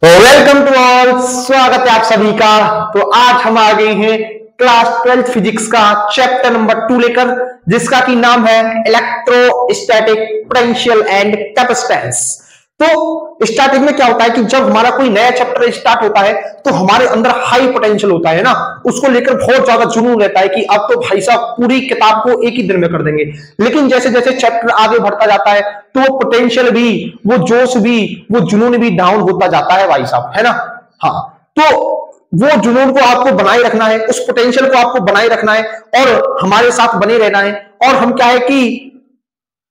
तो welcome to all, स्वागत है आप सभी का। तो आज हम आ गए हैं क्लास 12 फिजिक्स का चैप्टर नंबर 2 लेकर, जिसका की नाम है इलेक्ट्रोस्टैटिक पोटेंशियल एंड कैपेसिटेंस। तो स्टार्टिंग में क्या होता है कि जब हमारा कोई नया चैप्टर स्टार्ट होता है तो हमारे अंदर हाई पोटेंशियल होता है ना, उसको लेकर बहुत ज्यादा जुनून रहता है कि अब तो भाई साहब पूरी किताब को एक ही दिन में कर देंगे। लेकिन जैसे जैसे चैप्टर आगे बढ़ता जाता है तो वो पोटेंशियल भी, वो जोश भी, वो जुनून भी डाउन होता जाता है भाई साहब, है ना। हाँ, तो वो जुनून को आपको बनाए रखना है, उस पोटेंशियल को आपको बनाए रखना है और हमारे साथ बने रहना है। और हम क्या है कि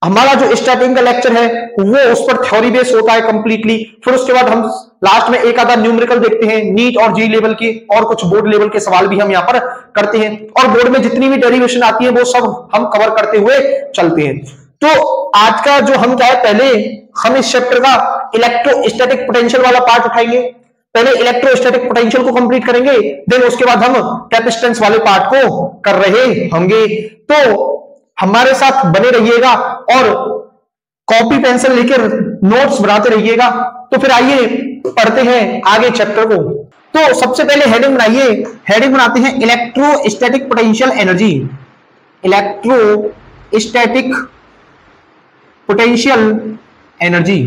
हमारा जो स्टार्टिंग का लेक्चर है वो उस पर थ्योरी बेस होता है कंप्लीटली। फिर उसके बाद हम लास्ट में एक आधा न्यूमेरिकल देखते हैं, नीट और जी लेवल के, और कुछ बोर्ड लेवल के सवाल भी हम यहाँ पर करते हैं। और बोर्ड में जितनी भी डेरिवेशन आती है वो सब हम कवर करते हुए चलते हैं। तो आज का जो हम क्या है, पहले हम इस चैप्टर का इलेक्ट्रोस्टैटिक पोटेंशियल वाला पार्ट उठाएंगे। पहले इलेक्ट्रोस्टैटिक पोटेंशियल को कंप्लीट करेंगे, देन उसके बाद हम कैपेसिटेंस वाले पार्ट को कर रहे होंगे। तो हमारे साथ बने रहिएगा और कॉपी पेंसिल लेकर नोट्स बनाते रहिएगा। तो फिर आइए पढ़ते हैं आगे चैप्टर को। तो सबसे पहले हेडिंग बनाइए, हेडिंग बनाते हैं electrostatic potential energy. Electrostatic potential energy.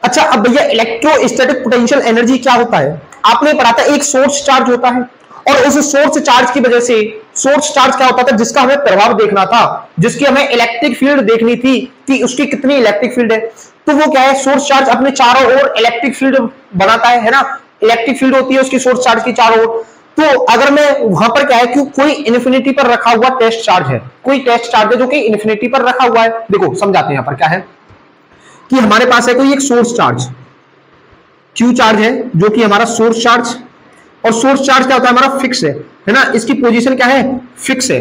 अच्छा, अब भैया इलेक्ट्रोस्टैटिक पोटेंशियल एनर्जी क्या होता है? आपने पढ़ा था एक सोर्स चार्ज होता है और उस सोर्स चार्ज की वजह से, सोर्स चार्ज क्या होता था जिसका हमें प्रभाव देखना था, जिसकी हमें इलेक्ट्रिक फील्ड देखनी थी कि उसकी कितनी इलेक्ट्रिक फील्ड है। तो वो क्या है, सोर्स चार्ज अपने चारों ओर इलेक्ट्रिक फील्ड बनाता है ना। इलेक्ट्रिक फील्ड होती है उसकी सोर्स चार्ज की चारों ओर। तो अगर मैं वहां पर क्या है कि कोई इन्फिनिटी पर रखा हुआ टेस्ट चार्ज है, कोई टेस्ट चार्ज है जो कि इन्फिनिटी पर रखा हुआ है। देखो समझाते हैं यहाँ पर क्या है कि हमारे पास है कोई एक सोर्स चार्ज क्यू चार्ज है जो कि हमारा सोर्स चार्ज, और सोर्स चार्ज क्या होता है हमारा फिक्स है ना, इसकी पोजीशन क्या है, फिक्स है।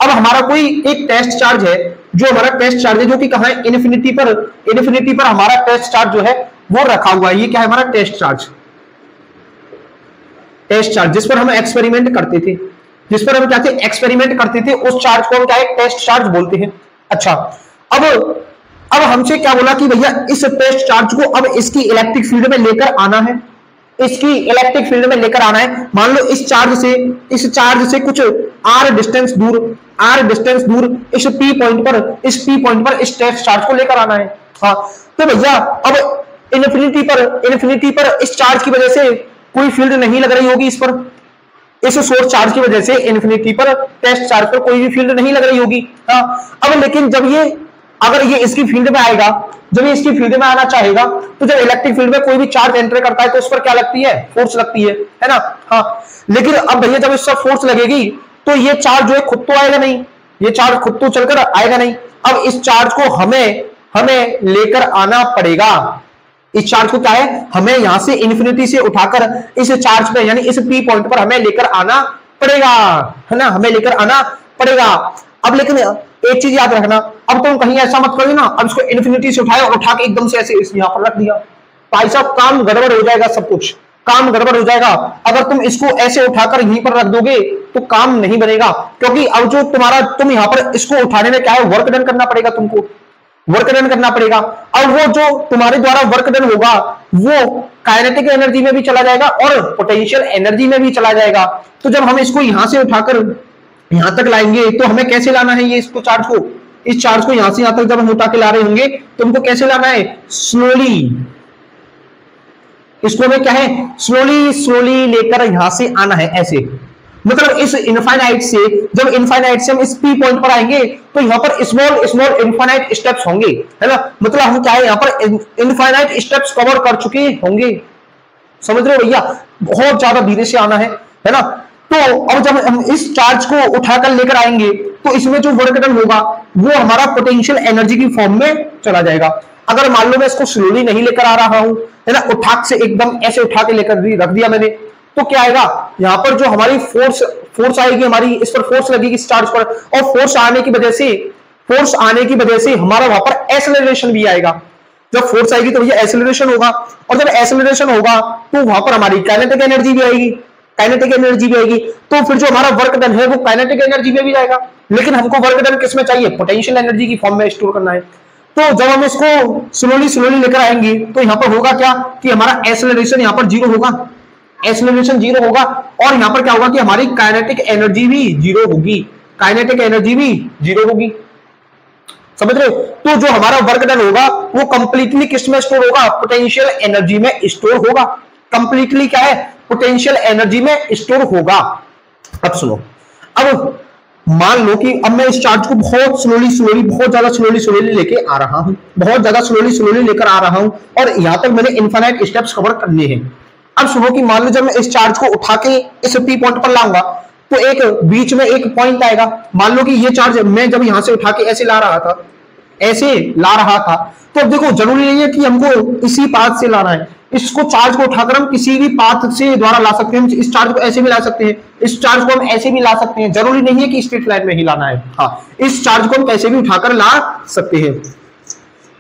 अब हमारा कोई एक टेस्ट चार्ज है, जो हमारा टेस्ट चार्ज है जो कि कहां है, इन्फिनिटी पर। इन्फिनिटी पर हमारा टेस्ट चार्ज जो है वो रखा हुआ है। ये क्या है हमारा टेस्ट चार्ज, टेस्ट चार्ज जिस पर हम एक्सपेरिमेंट करते थे, जिस पर हम क्या थे, एक्सपेरिमेंट करते थे, उस चार्ज को हम क्या है, टेस्ट चार्ज बोलते हैं। अच्छा, अब हमसे क्या बोला कि भैया इस टेस्ट चार्ज को अब इसकी इलेक्ट्रिक फील्ड में लेकर आना है, इसकी इलेक्ट्रिक फील्ड में लेकर आना है। मान लो इस चार्ज से कुछ r डिस्टेंस दूर इस p पॉइंट पर इस टेस्ट चार्ज को लेकर आना है। हाँ, तो भैया अब इन्फिनिटी पर इस चार्ज की वजह से कोई फील्ड नहीं लग रही होगी, इस पर, इस सोर्स चार्ज की वजह से इन्फिनिटी पर टेस्ट चार्ज पर कोई भी फील्ड नहीं लग रही होगी। हाँ, अब लेकिन जब ये, अगर ये इसकी फील्ड में आएगा, जब ये इसकी फील्ड में आना चाहेगा, तो जब इलेक्ट्रिक फील्ड में कोई भी चार्ज एंटर करता है तो उस पर क्या लगती है, फोर्स लगती है ना। हाँ, लेकिन अब भैया जब इस पर फोर्स लगेगी तो ये चार्ज जो है खुद तो आएगा नहीं, ये चार्ज खुद तो चलकर आएगा नहीं। अब इस चार्ज को हमें लेकर आना पड़ेगा। इस चार्ज को क्या है, हमें यहां से इन्फिनिटी से उठाकर इस चार्ज पे यानी इस पी पॉइंट पर हमें लेकर आना पड़ेगा, है ना, हमें लेकर आना पड़ेगा। अब लेकिन एक चीज याद रखना, अब तुम कहीं ऐसा मत करो ना, अब इसको इन्फिनिटी से उठाए और उठा के एकदम से ऐसे यहां पर रख दिया, भाई साहब काम गड़बड़ हो जाएगा, सब कुछ काम गड़बड़ हो जाएगा। अगर तुम इसको ऐसे उठाकर यहीं पर रख दोगे तो काम नहीं बनेगा, क्योंकि अब जो तुम यहां पर इसको उठाने में क्या है, वर्क डन करना पड़ेगा, तुमको वर्क डन करना पड़ेगा। और वो जो तुम्हारे द्वारा वर्क डन होगा वो काइनेटिक एनर्जी में भी चला जाएगा और पोटेंशियल एनर्जी में भी चला जाएगा। तो जब हम इसको यहां से उठाकर यहां तक लाएंगे तो हमें कैसे लाना है, ये इसको चार्ज को, इस चार्ज को यहां से यहां तक जब हम उठा के ला रहे होंगे तो हमको कैसे लाना है, स्लोली। इसको हमें क्या है, स्लोली लेकर यहां से आना है, ऐसे। मतलब इस इनफाइनाइट से, जब इनफाइनाइट से हम इस पी पॉइंट पर आएंगे तो यहां पर स्मॉल इनफाइनाइट स्टेप्स होंगे, है ना। मतलब हम क्या है, यहां पर इनफाइनाइट स्टेप्स कवर कर चुके होंगे, समझ रहे हो भैया, बहुत ज्यादा धीरे से आना है ना। तो अब जब हम इस चार्ज को उठाकर लेकर आएंगे तो इसमें जो वर्क डन होगा वो हमारा पोटेंशियल एनर्जी की फॉर्म में चला जाएगा। अगर मान लो मैं इसको स्लोली नहीं लेकर आ रहा हूं, है ना, उठाक से एकदम ऐसे उठा के लेकर रख दिया मैंने, तो क्या आएगा, यहां पर जो हमारी फोर्स आएगी, हमारी इस पर फोर्स लगेगी इस चार्ज पर, और फोर्स आने की वजह से हमारा वहां पर एक्सेलरेशन भी आएगा। जब फोर्स आएगी तो भैया एक्सेलरेशन होगा, और जब एक्सेलरेशन होगा तो वहां पर हमारी काइनेटिक एनर्जी भी आएगी, काइनेटिक एनर्जी भी आएगी, तो फिर जो हमारा वर्क डन है वो काइनेटिक एनर्जी में भी जाएगा। लेकिन हमको वर्क डन किस में चाहिए, पोटेंशियल एनर्जी की फॉर्म में स्टोर करना है। तो जब हम इसको स्लोली स्लोली लेकर आएंगे तो यहां पर होगा क्या कि हमारा एक्सेलरेशन यहां पर जीरो होगा, एक्सेलरेशन जीरो होगा, और यहां पर क्या होगा कि हमारी काइनेटिक एनर्जी भी जीरो होगी, काइनेटिक एनर्जी भी जीरो होगी। समझ रहे हो? तो जो हमारा वर्क डन होगा वो कंप्लीटली किस में स्टोर होगा, पोटेंशियल एनर्जी में स्टोर होगा। कंप्लीटली क्या है, पोटेंशियल एनर्जी में स्टोर होगा। अब सुनो, अब मान लो कि अब मैं इस चार्ज को बहुत स्लोली स्लोली, बहुत ज्यादा स्लोली स्लोली लेके आ रहा हूं, बहुत ज्यादा स्लोली स्लोली लेकर आ रहा हूं, और यहां तक मैंने इनफाइनाइट स्टेप्स कवर करने हैं। अब सुनो कि मान लो जब मैं इस चार्ज को उठा के इस पी पॉइंट पर लाऊंगा तो एक बीच में एक पॉइंट आएगा। मान लो कि ये चार्ज मैं जब यहां से उठा के ऐसे ला रहा था, ऐसे ला रहा था, तो अब देखो जरूरी नहीं है कि हमको इसी पाथ से लाना है, इसको चार्ज को उठाकर हम किसी भी पाथ से द्वारा ला सकते हैं। इस चार्ज को ऐसे भी ला सकते हैं, इस चार्ज को हम ऐसे भी ला सकते हैं, जरूरी नहीं है कि स्ट्रेट लाइन में ही लाना है। हाँ, इस चार्ज को हम कैसे भी उठाकर ला सकते हैं।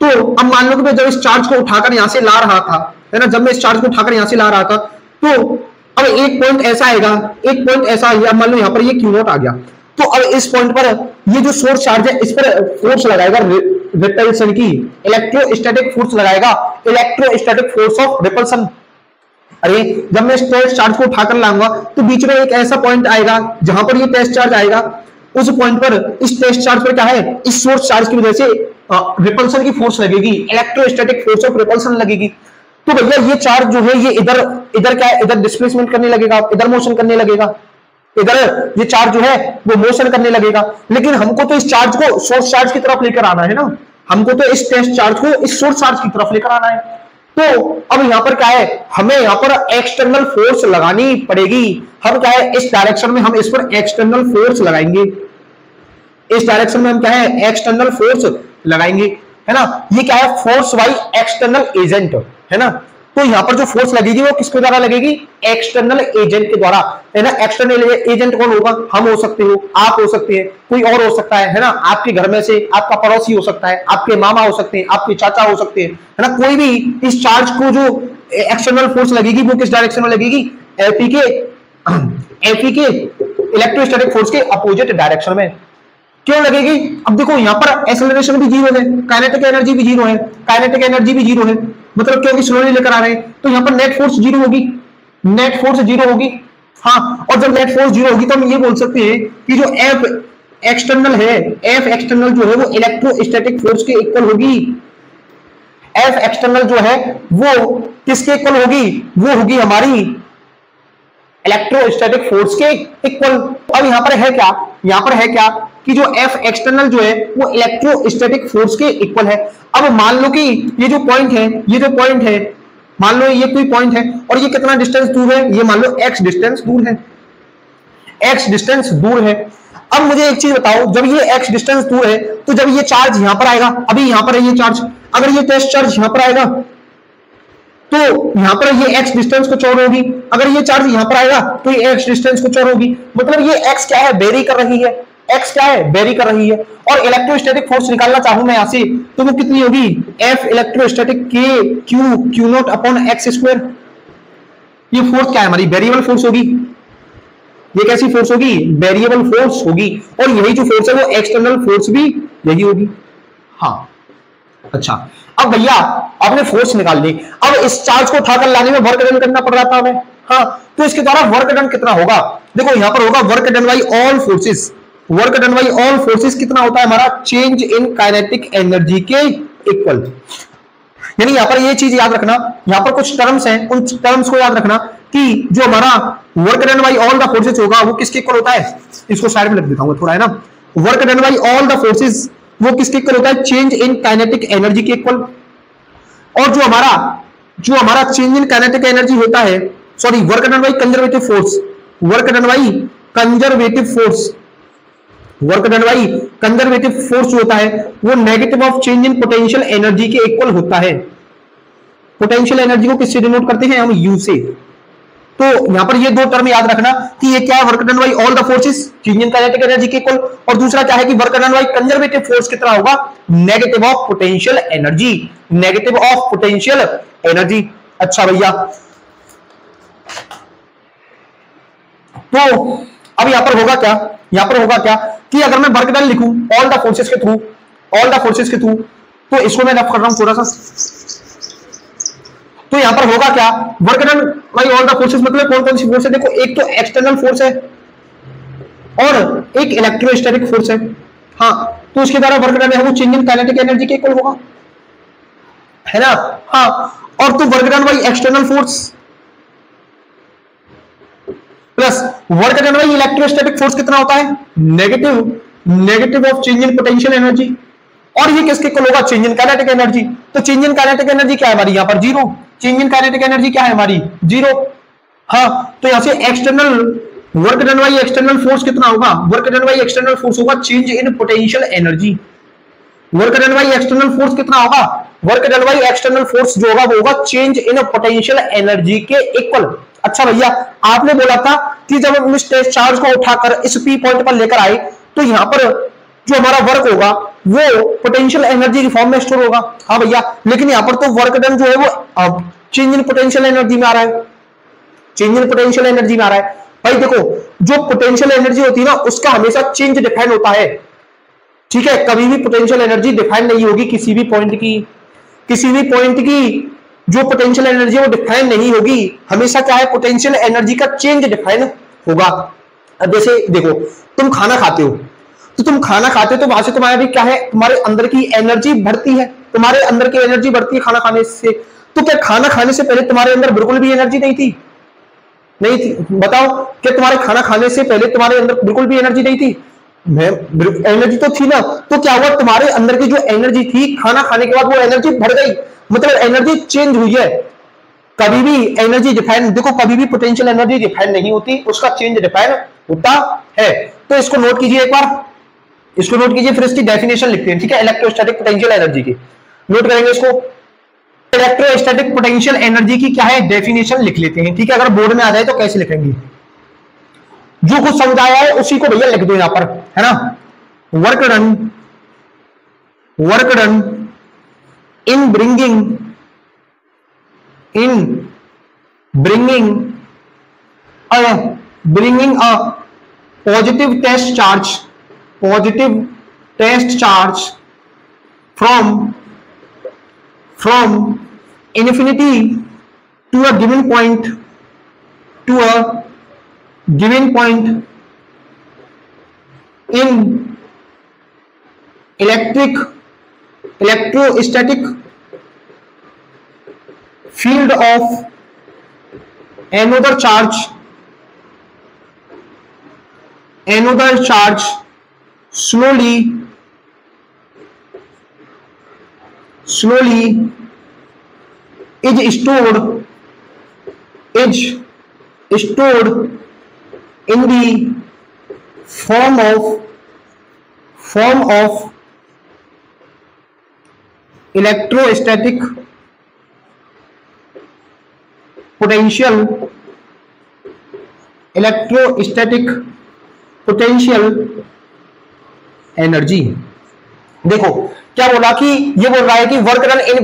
तो अब मान लो कि मैं जब इस चार्ज को उठाकर यहां से ला रहा था, है ना, जब मैं इस चार्ज को उठाकर यहां से ला रहा था, तो अब एक पॉइंट ऐसा आएगा, एक पॉइंट ऐसा आएगा, मान लो यहां पर ये क्यू नॉट आ गया, तो अब इस पॉइंट पर ये जो सोर्स चार्ज है इस पर फोर्स लगाएगा रिपल्सन की, इलेक्ट्रोस्टैटिक फोर्स लगाएगा, इलेक्ट्रोस्टैटिक फोर्स ऑफ रिपल्सन। अरे जब मैं इस टेस्ट चार्ज को उठाकर लाऊंगा तो बीच में एक ऐसा पॉइंट आएगा जहां पर ये टेस्ट चार्ज आएगा, उस पॉइंट पर इस टेस्ट चार्ज पर क्या है, इस सोर्स चार्ज की वजह से रिपल्सन की फोर्स लगेगी, इलेक्ट्रोस्टैटिक फोर्स ऑफ रिपल्सन लगेगी। तो भैया ये चार्ज जो है ये इधर इधर क्या है, इधर डिस्प्लेसमेंट करने लगेगा, इधर मोशन करने लगेगा, इधर ये चार्ज जो है वो मोशन करने लगेगा। लेकिन हमको तो इस चार्ज को सोर्स चार्ज की तरफ लेकर आना है ना, हमको तो इस टेस्ट चार्ज को इस सोर्स चार्ज की तरफ लेकर आना है। तो अब यहां पर क्या है, हमें यहां पर एक्सटर्नल फोर्स लगानी पड़ेगी। हम क्या है, इस डायरेक्शन में हम इस पर एक्सटर्नल फोर्स लगाएंगे, इस डायरेक्शन में हम क्या है, एक्सटर्नल फोर्स लगाएंगे, है ना। ये क्या है, फोर्स बाई एक्सटर्नल एजेंट, है ना। तो यहां पर जो फोर्स लगेगी वो किसके द्वारा लगेगी, एक्सटर्नल एजेंट के द्वारा, है ना। एक्सटर्नल एजेंट कौन होगा, हम हो सकते हो, आप हो सकते हैं, कोई और हो सकता है ना, आपके घर में से आपका पड़ोसी हो सकता है, आपके मामा हो सकते हैं, आपके चाचा हो सकते हैं, है ना। कोई भी इस चार्ज को जो एक्सटर्नल फोर्स लगेगी वो किस डायरेक्शन में लगेगी, एफई के इलेक्ट्रोस्टैटिक फोर्स के अपोजिट डायरेक्शन में। क्यों लगेगी, अब देखो यहां पर एक्सेलरेशन भी जीरो है, काइनेटिक एनर्जी भी जीरो है, काइनेटिक एनर्जी भी जीरो है, मतलब क्योंकि स्लोली लेकर आ रहे हैं, तो यहां पर नेट फोर्स जीरो होगी, नेट फोर्स जीरो होगी। हाँ, और जब नेट फोर्स जीरो होगी तो हम ये बोल सकते हैं कि जो एफ एक्सटर्नल है, एफ एक्सटर्नल जो है वो इलेक्ट्रोस्टैटिक फोर्स के इक्वल होगी। एफ एक्सटर्नल जो है वो किसके इक्वल होगी, वो होगी हमारी इलेक्ट्रोस्टैटिक फोर्स के इक्वल। अब यहां पर है क्या, यहां पर है क्या कि जो एफ एक्सटर्नल जो है वो इलेक्ट्रोस्टैटिक फोर्स के इक्वल है। अब मान लो कि ये जो पॉइंट है, ये जो पॉइंट है, मान लो ये कोई पॉइंट है और ये कितना डिस्टेंस दूर है, ये मान लो एक्स डिस्टेंस दूर है, एक्स डिस्टेंस दूर है। अब मुझे एक चीज बताओ, जब ये एक्स डिस्टेंस दूर है तो जब ये चार्ज यहां पर आएगा, अभी यहां पर है ये चार्ज, अगर ये टेस्ट चार्ज यहां पर आएगा तो यहां पर ये एक्स डिस्टेंस को चौड़ होगी, अगर ये चार्ज यहां पर आएगा तो ये एक्स डिस्टेंस को चौड़ होगी। मतलब ये एक्स क्या है, वेरी कर रही है, एक्स क्या है, वेरी कर रही है। और इलेक्ट्रोस्टैटिक फोर्स निकालना चाहूं मैं यहां से तो वो कितनी होगी, एफ इलेक्ट्रोस्टैटिक के q naught upon x square. ये फोर्स क्या है, हमारी वेरिएबल फोर्स होगी। ये कैसी फोर्स होगी, वेरिएबल फोर्स होगी। और यही जो फोर्स है वो एक्सटर्नल फोर्स भी यही होगी। हाँ, अच्छा, अब भैया आपने फोर्स निकाल ली, अब इस चार्ज को उठाकर लाने में वर्क डन करना पड़ रहा था हमें। हाँ, तो इसके द्वारा वर्क डन कितना होगा, देखो यहां पर होगा work done by all forces, work done by all forces कितना होता है हमारा, चेंज इन काइनेटिक एनर्जी के इक्वल। यानी यहां पर ये चीज याद रखना, यहां पर कुछ टर्म्स हैं, उन टर्म्स को याद रखना कि जो हमारा work done by all the forces होगा वो किसके इक्वल होता है, इसको साइड में लिख देता हूं थोड़ा, है ना। Work done by all the forces वो किसके इक्वल होता है, चेंज इन काइनेटिक एनर्जी के इक्वल। और जो हमारा चेंज इन काइनेटिक एनर्जी होता है, sorry, work done by conservative force, work done by conservative force, work done by conservative force जो होता है वो negative of change in potential energy के इक्वल होता है। पोटेंशियल एनर्जी को किससे डिनोट करते हैं हम, यू से। तो यहां पर ये दो टर्म याद रखना कि ये क्या है, work done by all the forces change in kinetic energy के इक्वल, और दूसरा क्या है कि work done by conservative force कितना होगा, negative of potential energy, negative of potential energy. अच्छा भैया, तो अब यहां पर होगा क्या, यहां पर होगा क्या कि अगर मैं वर्क डन लिखूं ऑल द फोर्सेस के थ्रू, ऑल द फोर्सेस के थ्रू, तो इसको मैं रफ कर रहा हूं थोड़ा सा। तो यहां पर होगा क्या, work done bye all the forces मतलब कौन कौन सी फोर्स है, देखो एक तो एक्सटर्नल फोर्स है और एक इलेक्ट्रोस्टैटिक फोर्स है। हाँ, तो उसके द्वारा वर्क डन है वो चेंज इन काइनेटिक एनर्जी के इक्वल होगा, है ना। हाँ, और तो work done by external force plus work done by electrostatic force कितना होता है, negative, negative of change in potential energy, और ये किसके इक्वल होगा, चेंज इन काइनेटिक एनर्जी। तो चेंज इन काइनेटिक एनर्जी क्या है हमारी, यहां पर zero, change in kinetic energy क्या है हमारी, जीरो। हाँ, तो यहां से external work done by external force कितना होगा, work done by external force होगा change in potential energy. Work done by external force कितना होगा, work done by external force जो होगा वो होगा चेंज इन पोटेंशियल एनर्जी के इक्वल। अच्छा भैया, आपने बोला था कि जब हम इस टेस्ट चार्ज को उठाकर इस पी पॉइंट पर लेकर आए तो यहां पर जो हमारा वर्क होगा वो पोटेंशियल एनर्जी की फॉर्म में स्टोर होगा। हाँ भैया, लेकिन यहां पर तो वर्क डन जो है वो चेंज इन पोटेंशियल एनर्जी में आ रहा है, चेंज इन पोटेंशियल एनर्जी में आ रहा है। भाई देखो, जो पोटेंशियल एनर्जी होती है ना उसका हमेशा चेंज डिफाइन होता है, ठीक है। कभी भी पोटेंशियल एनर्जी डिफाइन नहीं होगी किसी भी पॉइंट की, किसी भी पॉइंट की जो पोटेंशियल एनर्जी वो डिफाइन नहीं होगी, हमेशा क्या है पोटेंशियल एनर्जी का चेंज डिफाइन होगा। अब जैसे देखो, तुम खाना खाते हो, तो तुम खाना खाते हो तो वहां से तुम्हारा भी क्या है, तुम्हारे अंदर की एनर्जी बढ़ती है, तुम्हारे अंदर की एनर्जी बढ़ती है खाना खाने से। तो क्या खाना खाने से पहले तुम्हारे अंदर बिल्कुल भी एनर्जी नहीं थी, नहीं थी, बताओ क्या तुम्हारे खाना खाने से पहले तुम्हारे अंदर बिल्कुल भी एनर्जी नहीं थी, एनर्जी तो थी ना। तो क्या हुआ, तुम्हारे अंदर की जो एनर्जी थी खाना खाने के बाद वो एनर्जी बढ़ गई, मतलब एनर्जी चेंज हुई है। कभी भी एनर्जी डिफाइन, देखो कभी भी पोटेंशियल एनर्जी डिफाइन नहीं होती, उसका चेंज डिफाइन होता है। तो इसको नोट कीजिए एक बार, इसको नोट कीजिए, फिर इसकी डेफिनेशन लिखते हैं, ठीक है। इलेक्ट्रोस्टैटिक पोटेंशियल एनर्जी की नोट करेंगे इसको। इलेक्ट्रोस्टैटिक पोटेंशियल एनर्जी की क्या है डेफिनेशन लिख लेते हैं, ठीक है। अगर बोर्ड में आ जाए तो कैसे लिखेंगे, जो कुछ समझाया है उसी को भैया लिख दो यहां पर, है ना। Work done, work done in bringing, in bringing a positive test charge, positive test charge from infinity to a given point, to a given point in electrostatic field of another charge slowly is stored in the form of electrostatic potential energy. देखो क्या बोला कि ये बोल रहा है कि work done in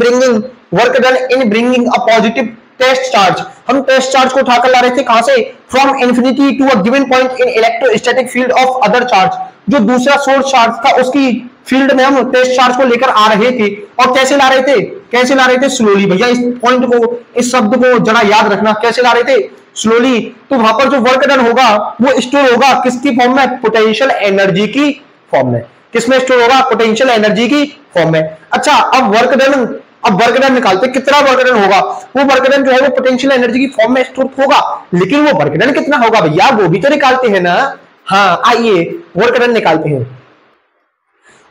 bringing a positive test charge. हम टेस्ट चार्ज को उठाकर ला रहे थे कहां से, from infinity to a given point in electrostatic field of other charge. जो दूसरा सोर्स चार्ज था उसकी फील्ड में हम टेस्ट चार्ज को लेकर आ रहे थे, और कैसे ला रहे थे, कैसे ला रहे थे, स्लोली। भैया इस पॉइंट को, इस शब्द को जरा याद रखना, कैसे ला रहे थे, स्लोली। तो वहां पर जो वर्क डन होगा वो स्टोर होगा किसकी फॉर्म में, पोटेंशियल एनर्जी की फॉर्म में। किसमें स्टोर होगा, पोटेंशियल एनर्जी की फॉर्म में। अच्छा, अब वर्क डन निकालते, कितना वर्क डन होगा, वो वर्क डन जो है वो पोटेंशियल एनर्जी की फॉर्म में स्टोर होगा, लेकिन वो वर्क डन कितना होगा भैया, वो भी तो निकालते हैं ना। हाँ, आइए वर्क डन निकालते हैं।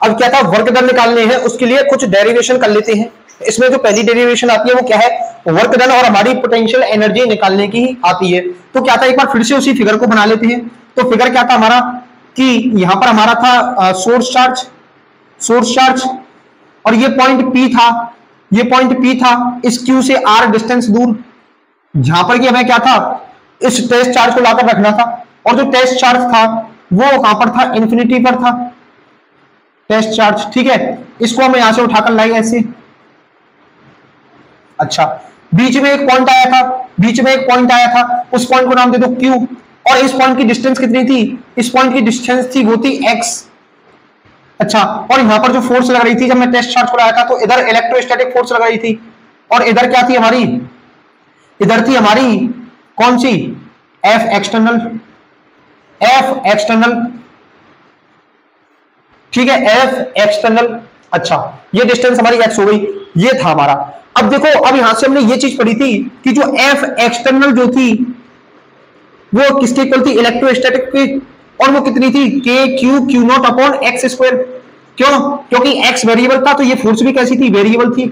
अब क्या था, वर्क डन निकालने हैं, उसके लिए कुछ डेरिवेशन कर लेते हैं। इसमें जो पहली डेरिवेशन आती है वो क्या है, वर्क डन और हमारी पोटेंशियल एनर्जी निकालने की आती है। तो क्या था, एक बार फिर से उसी फिगर को बना लेते हैं। तो फिगर क्या था हमारा कि यहां पर हमारा था सोर्स चार्ज, और ये पॉइंट P था, ये पॉइंट P था, इस Q से R डिस्टेंस दूर, जहां पर कि हमें क्या था, इस टेस्ट चार्ज को लाकर रखना था। और जो टेस्ट चार्ज था वो कहां पर था, इन्फिनिटी पर था टेस्ट चार्ज, ठीक है। इसको हम यहां से उठाकर लाए ऐसे। अच्छा, बीच में एक पॉइंट आया था, उस पॉइंट को नाम दे दो Q, और इस पॉइंट की डिस्टेंस कितनी थी, इस पॉइंट की डिस्टेंस थी वो थी x। अच्छा, और यहां पर जो फोर्स लग रही थी जब मैं टेस्ट चार्ज कराया था, तो इधर इलेक्ट्रोस्टैटिक फोर्स लग रही थी, और इधर क्या थी हमारी, इधर थी हमारी कौन सी, F एक्सटर्नल, F एक्सटर्नल, ठीक है, F एक्सटर्नल। अच्छा, ये डिस्टेंस हमारी x हो गई, ये था हमारा। अब देखो, अब यहां से हमने ये चीज पढ़ी थी कि जो F एक्सटर्नल जो थी वो किसके इक्वल थी, इलेक्ट्रोस्टैटिक की, और वो कितनी थी, k q q not upon x square. क्यों, क्योंकि x वेरिएबल था, तो ये फोर्स भी कैसी थी, वेरिएबल थी।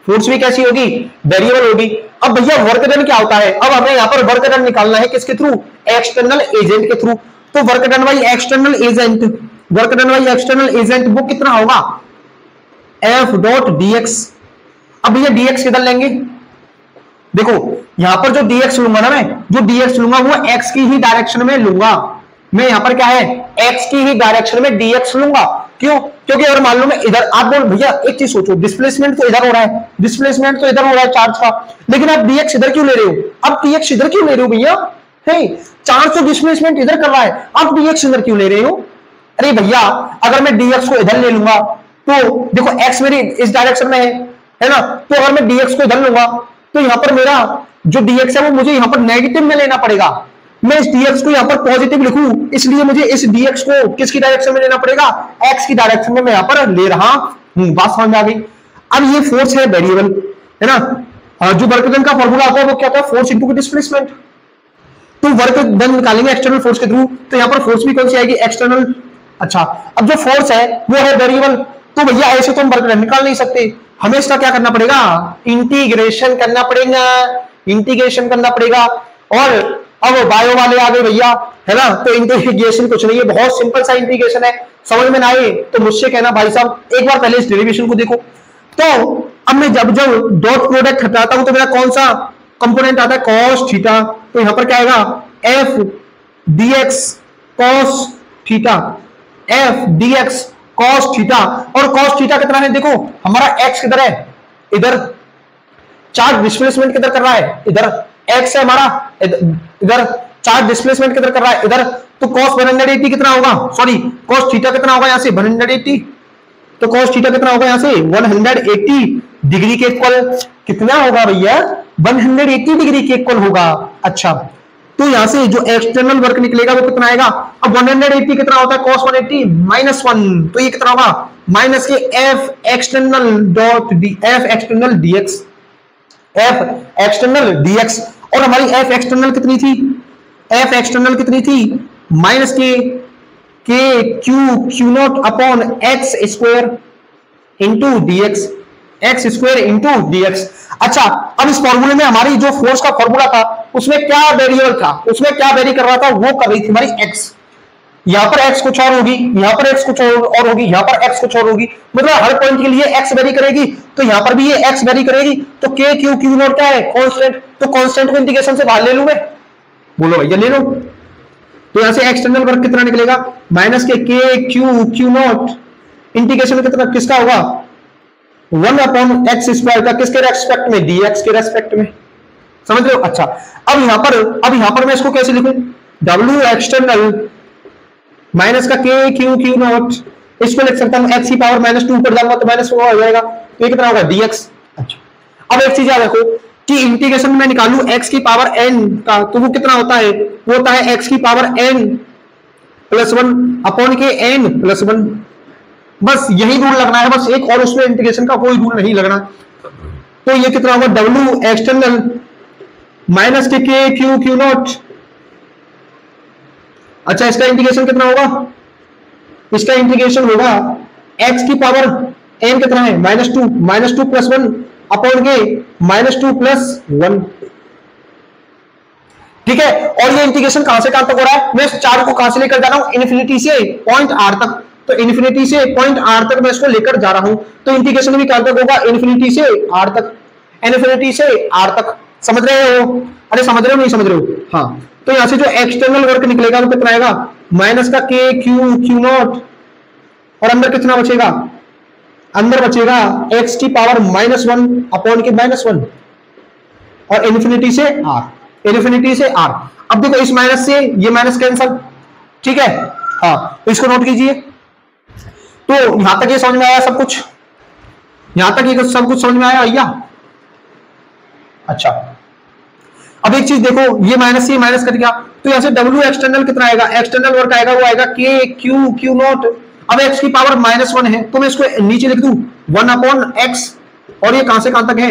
फोर्स भी कैसी होगी, वेरिएबल होगी। अब भैया वर्क डन क्या होता है, अब हमें यहां पर वर्क डन निकालना है किसके थ्रू, एक्सटर्नल एजेंट के थ्रू। तो work done by external agent, work done by external agent वो कितना होगा, F डॉट dx। अब भैया dx किधर लेंगे, देखो यहां पर जो dx लूंगा ना, मैं जो dx लूंगा वो x की ही डायरेक्शन में लूंगा। मैं यहां पर क्या है, x की ही डायरेक्शन में dx लूंगा। क्यों, क्योंकि अगर मान लो मैं इधर, आप बोल भैया एक चीज सोचो, डिस्प्लेसमेंट तो इधर हो रहा है, डिस्प्लेसमेंट तो इधर हो रहा है चार्ज का, लेकिन आप dx इधर क्यों ले रहे हो, आप dx इधर क्यों ले रहे हो भैया, है चार्ज तो डिस्प्लेसमेंट इधर कर रहा है, आप dx इधर क्यों ले रहे हो। अरे भैया अगर मैं dx को इधर ले लूंगा तो देखो x मेरी इस डायरेक्शन में है ना, तो अगर मैं dx को इधर लूंगा तो यहां पर मेरा जो dx है वो मुझे यहां पर नेगेटिव में लेना पड़ेगा। मैं इस dx को यहां पर पॉजिटिव लिखूं, इसलिए मुझे इस dx को किसकी डायरेक्शन में लेना पड़ेगा, x की डायरेक्शन में मैं यहां पर ले रहा हूं। बात समझ में आ गई। अब ये फोर्स है वेरिएबल, है ना, और जो वर्क डन का फॉर्मूला आता है वो क्या होता है, फोर्स इनटू डिस्प्लेसमेंट। तो वर्क डन निकालेंगे एक्सटर्नल फोर्स के थ्रू, तो यहां पर फोर्स भी कौन सी आएगी, एक्सटर्नल। अच्छा, अब जो फोर्स है वो है वेरिएबल, तो भैया ऐसे तो हम वर्क डन निकाल नहीं सकते, हमें इसका क्या करना पड़ेगा, इंटीग्रेशन करना पड़ेगा, इंटीग्रेशन करना पड़ेगा। और अब बायो वाले आ गए भैया, है ना, तो इंटीग्रेशन कुछ नहीं है, बहुत सिंपल सा इंटीग्रेशन है। समझ में ना आए तो मुझसे कहना भाई साहब एक बार पहले इस डेरिवेशन को देखो। तो अब मैं जब डॉट प्रोडक्ट हटाता हूं तो मेरा कौन सा कंपोनेंट आता है, कॉस थीटा। तो यहां पर क्या आएगा, F dx cos theta, F dx cos theta. और कॉस थीटा कितना है, देखो हमारा एक्स किधर है, इधर चार्ज डिस्प्लेसमेंट किधर कर रहा है, इधर एक्स है हमारा, इधर चार्ज डिस्प्लेसमेंट किधर कर रहा है, इधर। तो cos 180 कितना होगा, सॉरी cos थीटा कितना होगा यहां से 180, तो cos थीटा कितना होगा यहां से 180 डिग्री के इक्वल कितना होगा भैया, 180 डिग्री के इक्वल होगा। अच्छा, तो यहां से जो एक्सटर्नल वर्क निकलेगा वो कितना आएगा, अब 180 कितना होता है cos 180 -1, तो ये कितना होगा माइनस के F external dot d, F external dx, F external dx. और हमारी एफ एक्सटर्नल कितनी थी, एफ एक्सटर्नल कितनी थी, माइनस के q naught upon x square into dx, x square into dx. अच्छा, अब इस फॉर्मूले में हमारी जो फोर्स का फॉर्मूला था उसमें क्या वेरिएबल था, उसमें क्या वेरी कर रहा था, वो कर रही थी हमारी एक्स। यहां पर एक्स कुछ और होगी, यहां पर एक्स कुछ और होगी, यहां पर एक्स कुछ और होगी, मतलब हर पॉइंट के लिए एक्स वेरी करेगी, तो यहां पर भी ये एक्स वेरी करेगी। तो के क्यू क्यू नॉट क्या है, कांस्टेंट, तो कांस्टेंट को इंटीग्रेशन से बाहर ले लूं मैं, बोलो भैया ले लो। तो यहां से एक्सटर्नल वर्क कितना निकलेगा, माइनस के क्यू क्यू नॉट इंटीग्रेशन कितना किसका होगा 1 अपॉन एक्स स्क्वायर का, किसके रेस्पेक्ट में, डीएक्स के रेस्पेक्ट में। समझ रहे हो। अच्छा, अब यहां पर मैं इसको कैसे लिखूं, डब्ल्यू एक्सटर्नल माइनस का क्यू नॉट, इसको लिख सकता हूं एक्स की पावर -2 पर जाऊंगा तो -4 हो जाएगा, तो ये कितना होगा डीएक्स। अच्छा, अब एक चीज याद रखो कि इंटीग्रेशन में निकालूं एक्स की पावर n का, तो वो कितना होता है, वो होता है एक्स की पावर n +1 अपॉन के n +1। बस यही रूल लगना है, बस एक और उसमें इंटीग्रेशन का कोई रूल नहीं लगना। तो ये कितना होगा, डब्ल्यू एक्सटर्नल माइनस के क्यू नॉट। अच्छा, इसका इंटीग्रेशन कितना होगा, इसका इंटीग्रेशन होगा x की पावर n कितना है -2 +1 अपॉन के -2 + 1। ठीक है, और ये इंटीग्रेशन कहां से कहां तक हो रहा है, मैं इस चार्ज को कहां से लेकर जा रहा हूं, इन्फिनिटी से पॉइंट r तक। तो इन्फिनिटी से पॉइंट r तक मैं इसको लेकर जा रहा हूं, तो इंटीग्रेशन भी कहां तक होगा, इन्फिनिटी से r तक, इन्फिनिटी से r तक। समझ रहे हो, अरे समझ रहे हो नहीं समझ रहे हो, हाँ। तो यहां से जो एक्सटर्नल वर्क निकलेगा वो कितना आएगा, माइनस का क्यू नॉट, और अंदर कितना बचेगा, अंदर बचेगा x की पावर -1 अपॉन के -1 और इन्फिनिटी से r। इन्फिनिटी से आर। अब देखो इस माइनस से ये माइनस कैंसल, ठीक है, हाँ तो इसको नोट कीजिए। तो यहां तक ये समझ में आया सब कुछ, यहां तक ये सब कुछ समझ में आया भैया? अच्छा अब एक चीज देखो, ये माइनस से माइनस कट गया, तो यहां से डब्ल्यू एक्सटर्नल कितना आएगा, एक्सटर्नल वर्क आएगा वो आएगा के क्यू क्यू नॉट। अब एक्स की पावर -1 है तो मैं इसको नीचे लिख दूं 1/x, और ये कहां से कहां तक है,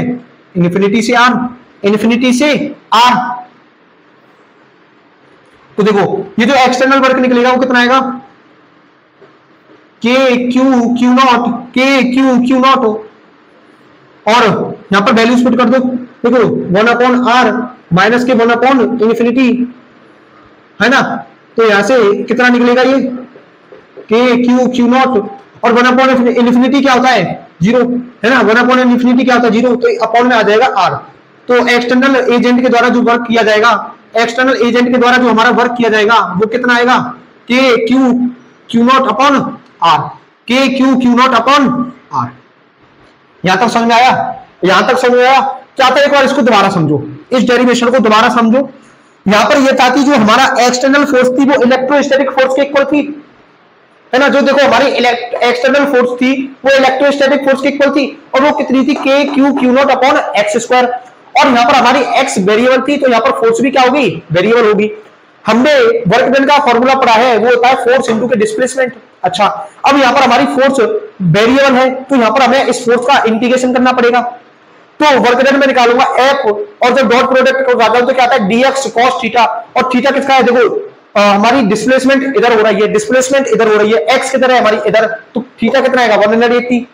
इन्फिनिटी से आर, इन्फिनिटी से आर। तो देखो ये जो एक्सटर्नल वर्क निकलेगा वो कितना आएगा, के क्यू क्यू नॉट, के क्यू क्यू नॉट, और यहां पर वैल्यूज पुट कर दो। देखो 1/r माइनस के 1/इन्फिनिटी है ना, तो यहां से कितना निकलेगा ये के क्यू क्यू नॉट, और 1/इन्फिनिटी क्या होता है 0 है ना, 1/इन्फिनिटी क्या होता है 0, तो अपॉन में आ जाएगा r। तो एक्सटर्नल एजेंट के द्वारा जो वर्क किया जाएगा, एक्सटर्नल एजेंट के द्वारा जो हमारा वर्क किया जाएगा वो कितना आएगा, K Q Q naught upon R, K Q Q naught upon R. यहां तक समझ में आया, यहां तक समझ में आया? चाहते एक बार इसको दोबारा समझो, इस डेरिवेशन को दोबारा समझो। यहां पर यह था कि जो हमारा एक्सटर्नल फोर्स थी वो इलेक्ट्रोस्टैटिक फोर्स के इक्वल थी, है ना, जो देखो हमारी एक्सटर्नल फोर्स थी वो इलेक्ट्रोस्टैटिक फोर्स के इक्वल थी, और वो कितनी थी, के Q Q naught upon x square. और यहां पर हमारी एक्स वेरिएबल थी, तो यहां पर फोर्स भी क्या होगी, वेरिएबल होगी। हमने वर्क डन का फॉर्मूला पढ़ा है, वो होता है फोर्स इनटू के डिस्प्लेसमेंट। अच्छा अब यहां पर हमारी फोर्स वेरिएबल है, तो यहां पर हमें इस फोर्स का इंटीग्रेशन करना पड़ेगा। तो वर्क डन में निकालूंगा एफ, और जब डॉट प्रोडक्ट को जाता हूं तो क्या आता है dx cos थीटा, और थीटा किसका है, देखो हमारी डिस्प्लेसमेंट इधर हो रही है, डिस्प्लेसमेंट इधर हो रही है, एक्स किधर है हमारी इधर, तो थीटा कितना आएगा 180,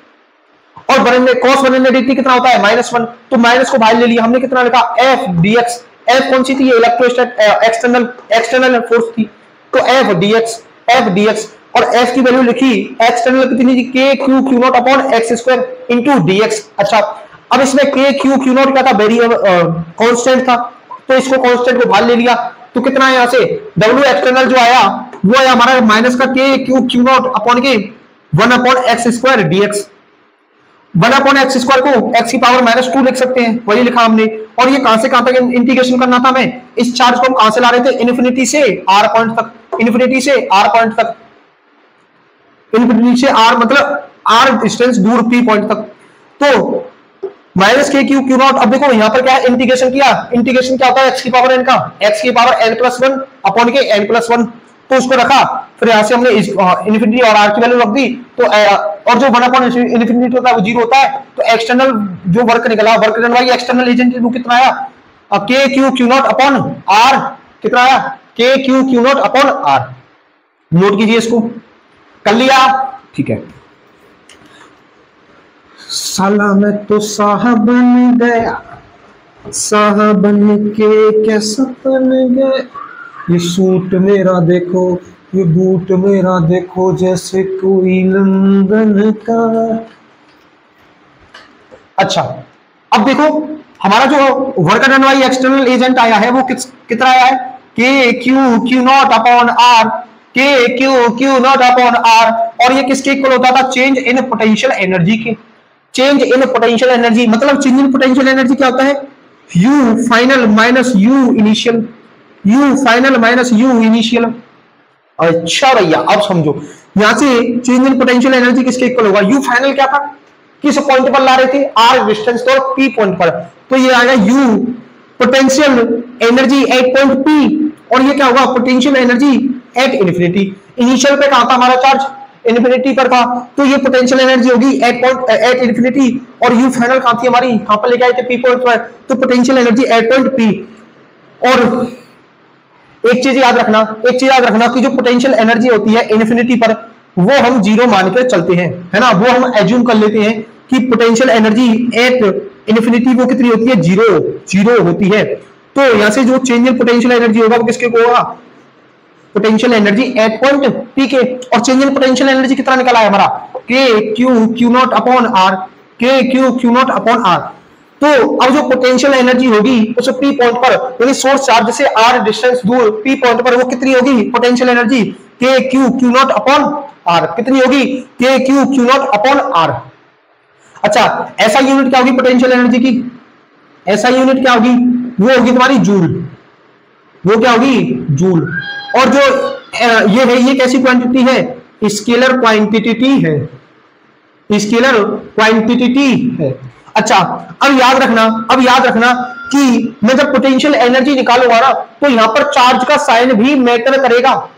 और cos 180 कितना होता है -1, तो माइनस को बाहर ले लिया हमने, कितना लिखा f dx। f कौन सी थी, इलेक्ट्रोस्टैटिक एक्सटर्नल फोर्स थी, तो f dx, और f की वैल्यू लिखी एक्सटर्नल कितनी थी, k q q not upon x square into dx। अच्छा अब इसमें k q q नॉट क्या था, वेरिएबल कांस्टेंट था, तो इसको कांस्टेंट को बाहर ले लिया, तो कितना है यहां से w एक्सटर्नल जो आया वो आया हमारा माइनस का k q q not upon के 1/x square dx। 1/x square को x की पावर -2 लिख सकते हैं, वही लिखा हमने। और ये कहां से कहां तक इंटीग्रेशन करना था हमें, इस चार्ज को हम कहां से ला रहे थे, इन्फिनिटी से r पॉइंट तक, इन्फिनिटी से r पॉइंट तक, इन्फिनिटी से r मतलब r डिस्टेंस दूर p पॉइंट तक। तो माइनस के क्यू क्यू नॉट, अब देखो यहां पर क्या है, इंटीग्रेशन किया, इंटीग्रेशन क्या होता है x की पावर n का, x की पावर n+1 अपॉन के n+1, तो उसको रखा, फिर यहां से हमने इन्फिनिटी और r की वैल्यू रख दी, तो और जो 1/इन्फिनिटी होता है वो 0 होता है, तो एक्सटर्नल जो वर्क निकला, work done by external agent वो कितना आया, के Q Q naught upon r, कितना आया, के Q Q naught upon r। Note कीजिए इसको, कर लिया, ठीक है। साला मैं तो साहब बन गया, साहब बन के कैसा बन गया, ये सूट मेरा देखो, ये बूट मेरा देखो, जैसे कोई लंदन का। अच्छा अब देखो हमारा जो work done by external agent आया है वो कितना आया है, K Q Q naught upon R, K Q Q naught upon R, और ये किसके इक्वल होता था, चेंज इन पोटेंशियल एनर्जी के। चेंज इन पोटेंशियल एनर्जी मतलब चेंज इन पोटेंशियल एनर्जी क्या होता है, U final minus U initial, U final minus U initial. अच्छा भैया अब समझो, यहां से चेंज इन पोटेंशियल एनर्जी किसके इक्वल होगा, U फाइनल क्या था, किस पॉइंट पर ला रहे थे, R डिस्टेंस तो P पॉइंट पर, तो ये आएगा U potential energy at point P, और ये क्या होगा, potential energy at infinity. Initial पे कहां था हमारा चार्ज, इन्फिनिटी पर था, तो ये पोटेंशियल एनर्जी होगी एट इन्फिनिटी, और यू फाइनल कहां थी हमारी, कहां पर लेके आए थे, पी पॉइंट पर, तो potential energy at point P. और एक चीज याद रखना कि जो पोटेंशियल एनर्जी होती है इन्फिनिटी पर वो हम 0 मानकर चलते हैं, है ना, वो हम एज्यूम कर लेते हैं कि पोटेंशियल एनर्जी एट इन्फिनिटी वो कितनी होती है, 0 होती है। तो यहां से जो चेंज इन पोटेंशियल एनर्जी होगा वो किसके होगा, potential energy at point P के। और चेंज इन पोटेंशियल एनर्जी कितना निकला है हमारा, K Q Q naught upon R, K Q Q naught upon R. तो अब जो पोटेंशियल एनर्जी होगी उस पी पॉइंट पर, यानी सोर्स चार्ज से आर डिस्टेंस दूर पी पॉइंट पर, वो कितनी होगी potential energy, k Q Q naught upon R, कितनी होगी, k Q Q naught upon R. अच्छा ऐसा यूनिट क्या होगी पोटेंशियल एनर्जी की, ऐसा यूनिट क्या होगी, वो होगी तुम्हारी जूल, वो क्या होगी, जूल। और जो ये है, ये कैसी क्वांटिटी है, स्केलर क्वांटिटी है, स्केलर क्वांटिटी है। अच्छा, अब याद रखना कि मैं जब पोटेंशियल एनर्जी निकालूंगा ना, तो यहां पर चार्ज का साइन भी मैटर करेगा।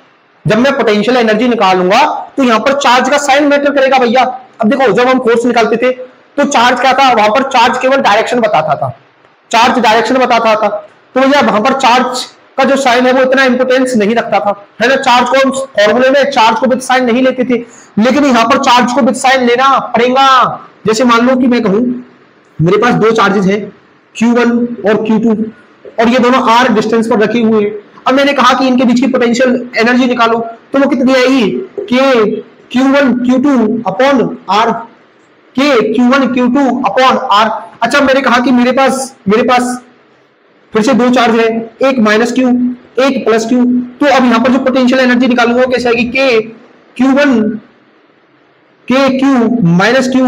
जब मैं पोटेंशियल एनर्जी निकालूंगा तो यहां पर चार्ज का साइन मैटर करेगा भैया। अब देखो, जब हम फोर्स निकालते थे तो चार्ज क्या था, वहां पर चार्ज केवल डायरेक्शन बताता था, चार्ज डायरेक्शन बताता था। तो भैया वहां पर चार्ज का जो साइन है वो इतना इंपोर्टेंस नहीं रखता था, है ना। चार्ज को हम फॉर्मूले में चार्ज को विद साइन नहीं लेते थे, लेकिन यहां पर चार्ज को विद साइन लेना पड़ेगा। जैसे मान लो कि मैं कहूं मेरे पास दो चार्जेस हैं, Q1 और Q2, और ये दोनों r डिस्टेंस पर रखी हुई है। अब मैंने कहा कि इनके बीच की पोटेंशियल एनर्जी निकालो, तो वो कितनी आएगी, k Q1 Q2 upon r, k Q1 Q2 upon r। अच्छा, मैंने कहा कि मेरे पास फिर से दो चार्ज है, एक माइनस क्यू, एक प्लस क्यू। तो अब यहां पर जो पोटेंशियल एनर्जी निकालूंगा कैसे आएगी, K Q minus Q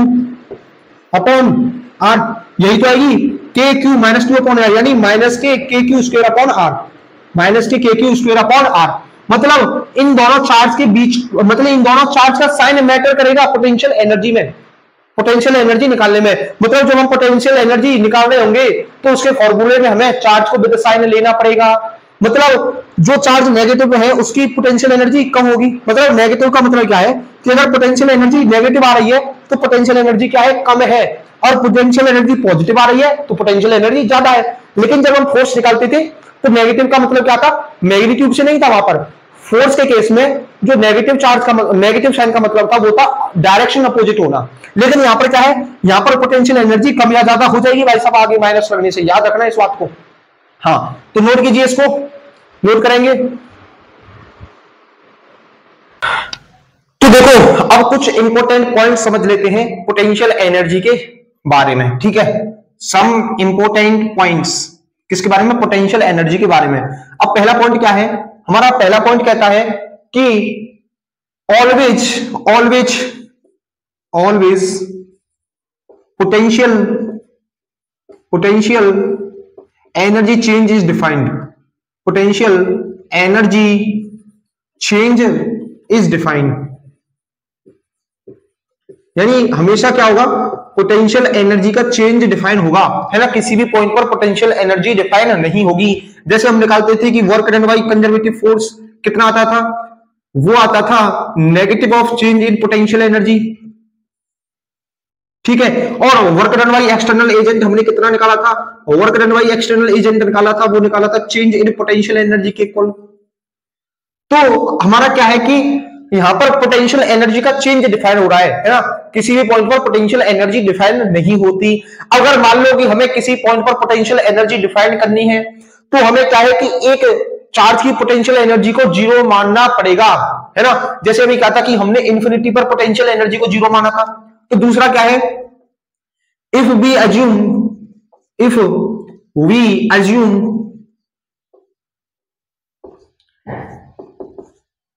upon R, यही तो आएगी, K Q minus Q upon R, यानी माइनस के Q square upon R, minus के क्यू स्क्वायर अपॉन आर। मतलब इन दोनों चार्ज के बीच, मतलब इन दोनों चार्ज का साइन मैटर करेगा पोटेंशियल एनर्जी में, पोटेंशियल एनर्जी निकालने में। मतलब जब हम पोटेंशियल एनर्जी निकाल रहे होंगे तो उसके फॉर्मूले में हमें चार्ज को विद साइन लेना पड़ेगा। मतलब जो चार्ज नेगेटिव है उसकी पोटेंशियल एनर्जी कम होगी। मतलब नेगेटिव का मतलब क्या है कि अगर पोटेंशियल एनर्जी नेगेटिव आ रही है तो पोटेंशियल एनर्जी क्या है, कम है, और पोटेंशियल एनर्जी पॉजिटिव आ रही है तो पोटेंशियल एनर्जी ज्यादा है। लेकिन जब हम फोर्स निकालते थे तो नेगेटिव का मतलब क्या था, मैग्नीट्यूड से नहीं था वहां पर। फोर्स के केस में जो नेगेटिव चार्ज का नेगेटिव साइन का मतलब था वो था डायरेक्शन अपोजिट होना। लेकिन यहां पर क्या है, यहां पर पोटेंशियल एनर्जी कम या ज्यादा हो जाएगी भाई साहब आगे माइनस करने से, याद रखना इस बात को। हाँ, तो नोट कीजिए, इसको नोट करेंगे। तो देखो, अब कुछ इंपॉर्टेंट पॉइंट समझ लेते हैं पोटेंशियल एनर्जी के बारे में, ठीक है। सम इंपॉर्टेंट पॉइंट्स किसके बारे में, पोटेंशियल एनर्जी के बारे में। अब पहला पॉइंट क्या है हमारा, पहला पॉइंट कहता है कि always potential energy change is defined, potential energy change is defined. यानी हमेशा क्या होगा, पोटेंशियल एनर्जी का चेंज डिफाइन होगा, है ना। किसी भी पॉइंट पर पोटेंशियल एनर्जी डिफाइन नहीं होगी। जैसे हम निकालते थे कि work done by conservative force कितना आता था, वो आता था negative of change in potential energy, ठीक है। और work done by external agent हमने कितना निकाला था, work done by external agent निकाला था, वो निकाला था चेंज इन पोटेंशियल एनर्जी के इक्वल। तो हमारा क्या है कि यहां पर पोटेंशियल एनर्जी का चेंज डिफाइन हो रहा है ना। किसी भी पॉइंट पर पोटेंशियल एनर्जी डिफाइन नहीं होती। अगर मान लो कि हमें किसी पॉइंट पर पोटेंशियल एनर्जी डिफाइन करनी है तो हमें क्या है कि एक चार्ज की पोटेंशियल एनर्जी को जीरो मानना पड़ेगा, है ना। जैसे अभी क्या था कि हमने इंफिनिटी पर पोटेंशियल एनर्जी को जीरो माना था। तो दूसरा क्या है, if we assume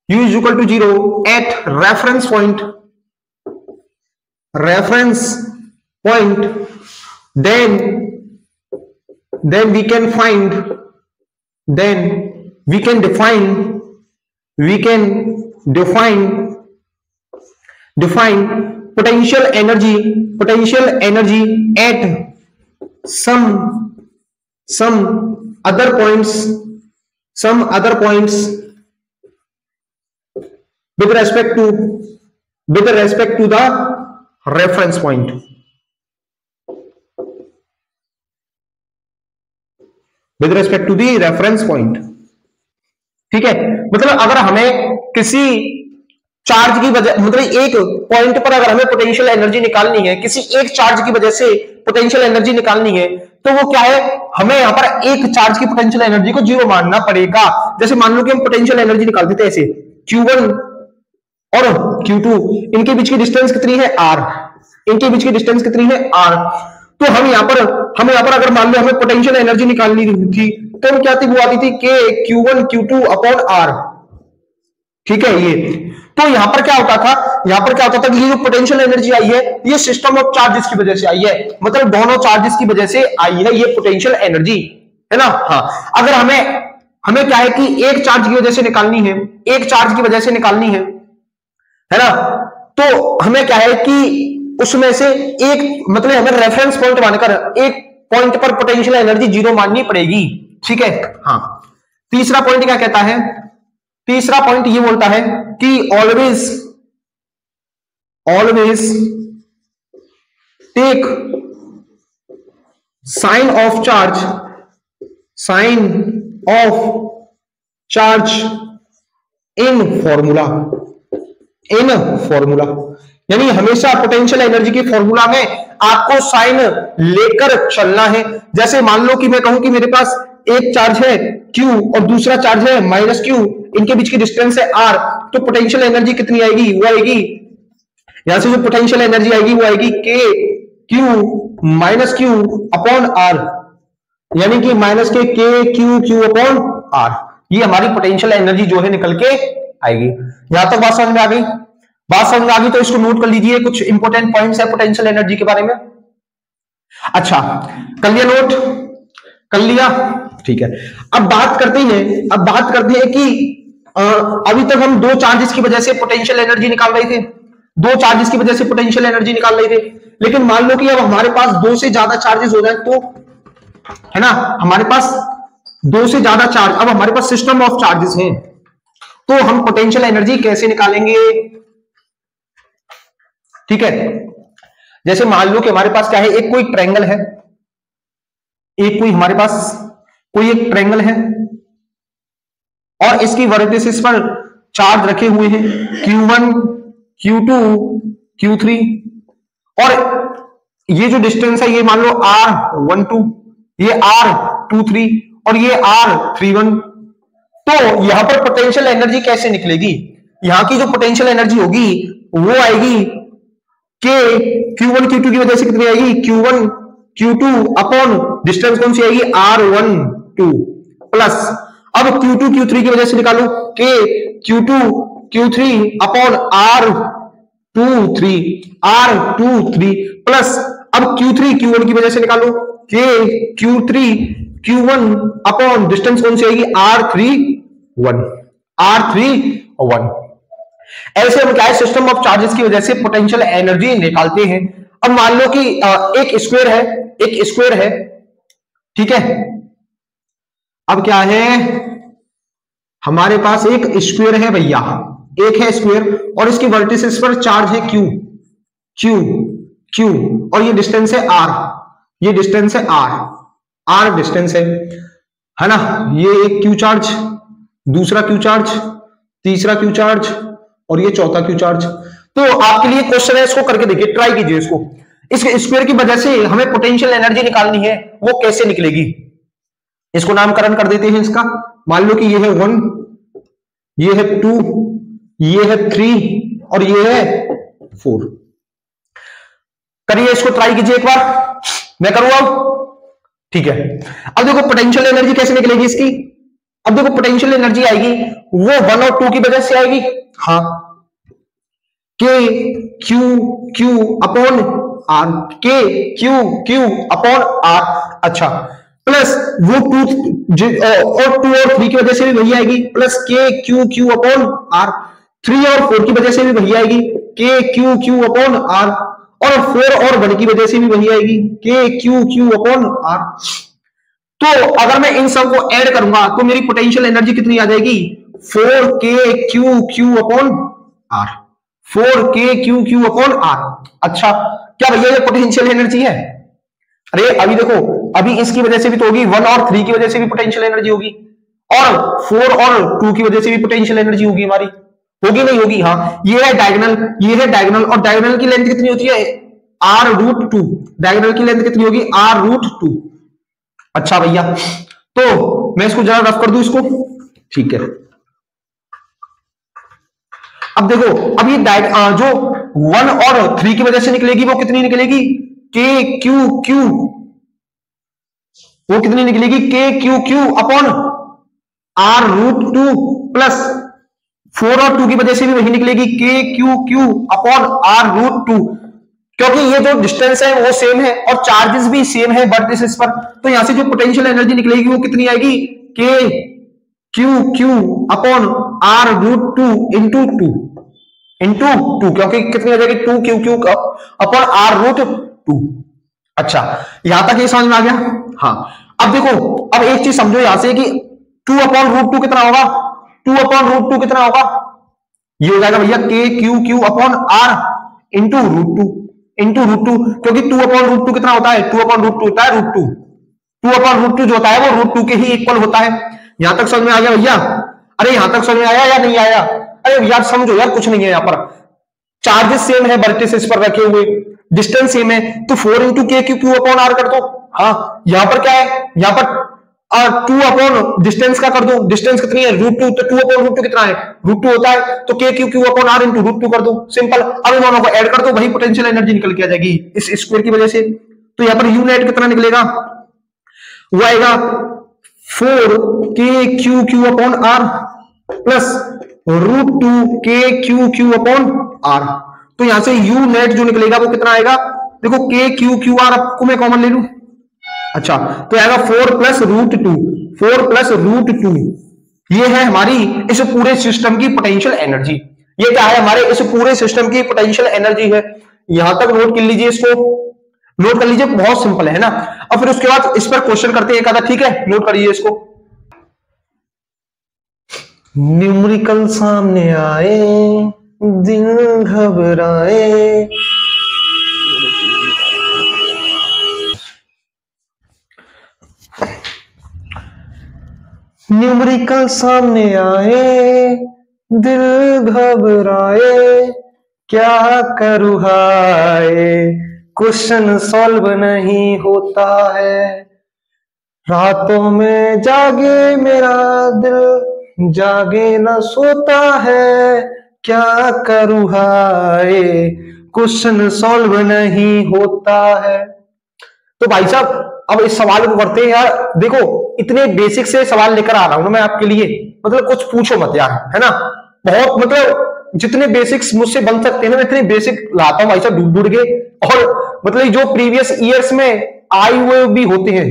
u is equal to 0 at reference point, then we can define potential energy at some other points with respect to the reference point, ठीक है। मतलब अगर हमें किसी चार्ज की वजह, मतलब एक पॉइंट पर अगर हमें पोटेंशियल एनर्जी निकालनी है, किसी एक चार्ज की वजह से पोटेंशियल एनर्जी निकालनी है, तो वो क्या है, हमें यहां पर एक चार्ज की पोटेंशियल एनर्जी को जीरो मानना पड़ेगा। जैसे मान लो कि हम पोटेंशियल एनर्जी निकालते थे ऐसे, Q1 और Q2, इनके बीच की डिस्टेंस कितनी है r, इनके बीच की डिस्टेंस कितनी है r। तो हम यहां पर अगर मान लो हमें पोटेंशियल एनर्जी निकालनी थी तो हम क्या थी, वो आती थी k Q1 Q2 upon r, ठीक है। ये तो यहां पर क्या होता था कि ये जो पोटेंशियल एनर्जी आई है ये सिस्टम ऑफ चार्जेस की वजह से आई है, मतलब दोनों चार्जेस की वजह से आई है ये पोटेंशियल एनर्जी, है ना। हाँ, अगर हमें क्या है कि एक चार्ज की वजह से निकालनी है, एक चार्ज की वजह से निकालनी है ना। तो हमें क्या है कि उसमें से एक, मतलब हमें रेफरेंस पॉइंट मानकर एक पॉइंट पर पोटेंशियल एनर्जी जीरो माननी पड़ेगी, ठीक है। हाँ, तीसरा पॉइंट क्या कहता है, तीसरा पॉइंट ये बोलता है कि always take sign of charge in formula, यानी हमेशा पोटेंशियल एनर्जी की फॉर्मूला में आपको साइन लेकर चलना है। जैसे मान लो कि मैं कहूं कि मेरे पास एक चार्ज है Q और दूसरा चार्ज है -Q, इनके बीच की डिस्टेंस है R, तो पोटेंशियल एनर्जी कितनी आएगी, वो आएगी, यहां से जो पोटेंशियल एनर्जी आएगी वो आएगी K Q अपॉन R, यानी कि -K अपॉन R, ये हमारी पोटेंशियल एनर्जी जो है निकल के आएगी। यहां तक बात समझ में आ गई? बात समझ में आ गई तो इसको नोट कर लीजिए, कुछ इंपॉर्टेंट पॉइंट्स है पोटेंशियल एनर्जी के बारे में। अच्छा, कर लिया नोट? कर लिया, ठीक है। अब बात करते हैं कि अभी तक हम दो चार्जेस की वजह से पोटेंशियल एनर्जी निकाल रहे थे, दो चार्जेस की वजह से पोटेंशियल एनर्जी निकाल रहे थे, लेकिन मान लो कि अब हमारे पास दो से ज्यादा चार्जेस हो जाए तो, है ना, हमारे पास दो से ज्यादा चार्ज, अब हमारे पास सिस्टम ऑफ चार्जेस हैं, तो हम पोटेंशियल एनर्जी कैसे निकालेंगे, ठीक है। जैसे मान लो कि हमारे पास क्या है, एक कोई ट्रायंगल है, हमारे पास कोई एक ट्रायंगल है और इसकी वर्टिसेस पर चार्ज रखे हुए हैं Q1 Q2 Q3, और ये जो डिस्टेंस है ये मान लो R12, ये R23 और ये R31। तो यहां पर पोटेंशियल एनर्जी कैसे निकलेगी, यहां की जो पोटेंशियल एनर्जी होगी वो आएगी कि Q1 Q2 की वजह से कितनी आएगी, Q1 Q2 अपॉन डिस्टेंस कौन सी आएगी, R12 प्लस, अब Q2 Q3 की वजह से निकालो कि Q2 Q3 upon R23 plus, अब Q3 Q1 की वजह से निकालो कि Q3 Q1 अपॉन डिस्टेंस कौन सी आएगी, R31। ऐसे हम क्या है, सिस्टम ऑफ चार्जेस की वजह से पोटेंशियल एनर्जी निकालते हैं। अब मान लो कि एक स्क्वायर है, ठीक है। अब क्या है, हमारे पास एक स्क्वायर है भैया, एक है स्क्वायर और इसकी वर्टिसेस पर चार्ज है Q और ये डिस्टेंस है R, ये डिस्टेंस है R डिस्टेंस है ना। ये एक Q चार्ज, दूसरा Q चार्ज, तीसरा Q चार्ज और ये चौथा Q चार्ज। तो आपके लिए क्वेश्चन है, इसको करके देखिए, ट्राई कीजिए इसको। इस स्क्वायर की वजह से हमें पोटेंशियल एनर्जी निकालनी है, वो कैसे निकलेगी, इसको नामकरण कर देते हैं इसका। मान लो कि ये है 1, ये है 2, ये है 3 और ये है 4। करिए इसको, ट्राई कीजिए एक बार, मैं करूँ अब, ठीक है। अब देखो पोटेंशियल एनर्जी कैसे निकलेगी इसकी, अब देखो पोटेंशियल एनर्जी आएगी वो 1 और 2 की वजह से आएगी, हाँ, Q upon R, Q upon R, अच्छा, प्लस वो 2 और 3 की वजह से भी वही आएगी, प्लस Q अपॉन R, 3 और 4 की वजह से भी वही आएगी, Q अपॉन R, और 4 और 1 की वजह से भी वही आएगी, Q अपॉन R। तो अगर मैं इन सब को ऐड करूंगा तो मेरी पोटेंशियल एनर्जी कितनी आ जाएगी, 4KQ upon R, 4KQ upon R। अच्छा, क्या भैया ये पोटेंशियल एनर्जी है? अरे अभी देखो, अभी इसकी वजह से भी तो होगी, 1 और 3 की वजह से भी पोटेंशियल एनर्जी होगी, और 4 और 2 की वजह से भी पोटेंशियल एनर्जी होगी हमारी, होगी नहीं होगी, हाँ। ये है डायगोनल, ये है डायगोनल, और डायगोनल की लेंथ कितनी होती है, R√2, डायगोनल की लेंथ कितनी होगी, R√2। अच्छा भैया, तो मैं इसको जरा रफ कर दूं इसको, ठीक है। अब देखो, अब ये जो 1 और 3 की वजह से निकलेगी वो कितनी निकलेगी, KQ, वो कितनी निकलेगी, KQ अपॉन R√2 प्लस 4 और 2 की वजह से भी वही निकलेगी, KQ अपॉन R√2, क्योंकि ये जो डिस्टेंस है वो सेम है और चार्जेस भी सेम है वर्टिसेस पर, तो यहां से जो पोटेंशियल एनर्जी निकलेगी वो कितनी आएगी, Q Q upon R root two into two क्योंकि कितनी हो जाएगी 2 Q Q upon R root 2। अच्छा, यहां तक ये समझ में आ गया। हाँ, अब देखो, अब एक चीज समझो यहां से कि 2 अपॉन रूट 2 कितना होगा, 2 अपॉन रूट 2 कितना होगा, ये हो जाएगा भैया K Q Q upon R into root two, क्योंकि 2 अपॉन रूट 2 कितना होता है, 2 अपॉन रूट 2 होता है रूट 2, 2 अपॉन रूट 2 जो होता है वो रूट 2 के ही इक्वल होता है। यहां तक समझ में आ गया भैया? अरे यहां तक समझ में आया या नहीं आया? अरे यार समझो यार, कुछ नहीं है यहां पर, चार्जेस सेम है, वर्टिसेस पर रखे हुए, डिस्टेंस सेम है, तो 4 इंटू के क्यू क्यू अपॉन आर कर दो। हाँ, यहां पर क्या है, यहां पर 2 अपॉन डिस्टेंस का कर दो, डिस्टेंस कितनी है रूट 2, तो 2 अपॉन रूट 2 कितना है रूट 2 होता है, तो K Q Q upon R into root 2 कर दो, सिंपल। अब इन दोनों को ऐड कर दो, वही पोटेंशियल एनर्जी निकल के आ जाएगी इस स्क्वायर की वजह से। तो यहां पर यू नेट कितना निकलेगा, वो आएगा 4 K Q Q upon R plus root 2 K Q Q upon R. तो यहां से यू नेट जो निकलेगा वो कितना आएगा, देखो के क्यू क्यू आर को मैं कॉमन ले लूं, अच्छा तो आएगा 4 प्लस रूट 2, 4 प्लस रूट 2, ये है हमारी इस पूरे सिस्टम की पोटेंशियल एनर्जी। ये क्या है, हमारे इस पूरे सिस्टम की पोटेंशियल एनर्जी है। यहां तक नोट कर लीजिए, इसको नोट कर लीजिए, बहुत सिंपल है ना। और फिर उसके बाद इस पर क्वेश्चन करते हैं एक आधा, ठीक है, नोट करिए इसको। न्यूमेरिकल सामने आए, दिल घबराए, न्यूमेरिकल सामने आए, दिल घबराए, क्या करूं हाय, क्वेश्चन सॉल्व नहीं होता है, रातों में जागे मेरा दिल, जागे न सोता है, क्या करूं हाय, क्वेश्चन सॉल्व नहीं होता है। तो भाई साहब अब इस सवाल को करते हैं यार। देखो इतने बेसिक से सवाल लेकर आ रहा हूं मैं आपके लिए, मतलब कुछ पूछो मत यार, है ना। बहुत मतलब जितने बेसिक्स मुझसे बन सकते हैं मैं इतने बेसिक लाता हूं भाई साहब, ढूंढ ढूंढ के, और मतलब जो प्रीवियस ईयर्स में आए हुए भी होते हैं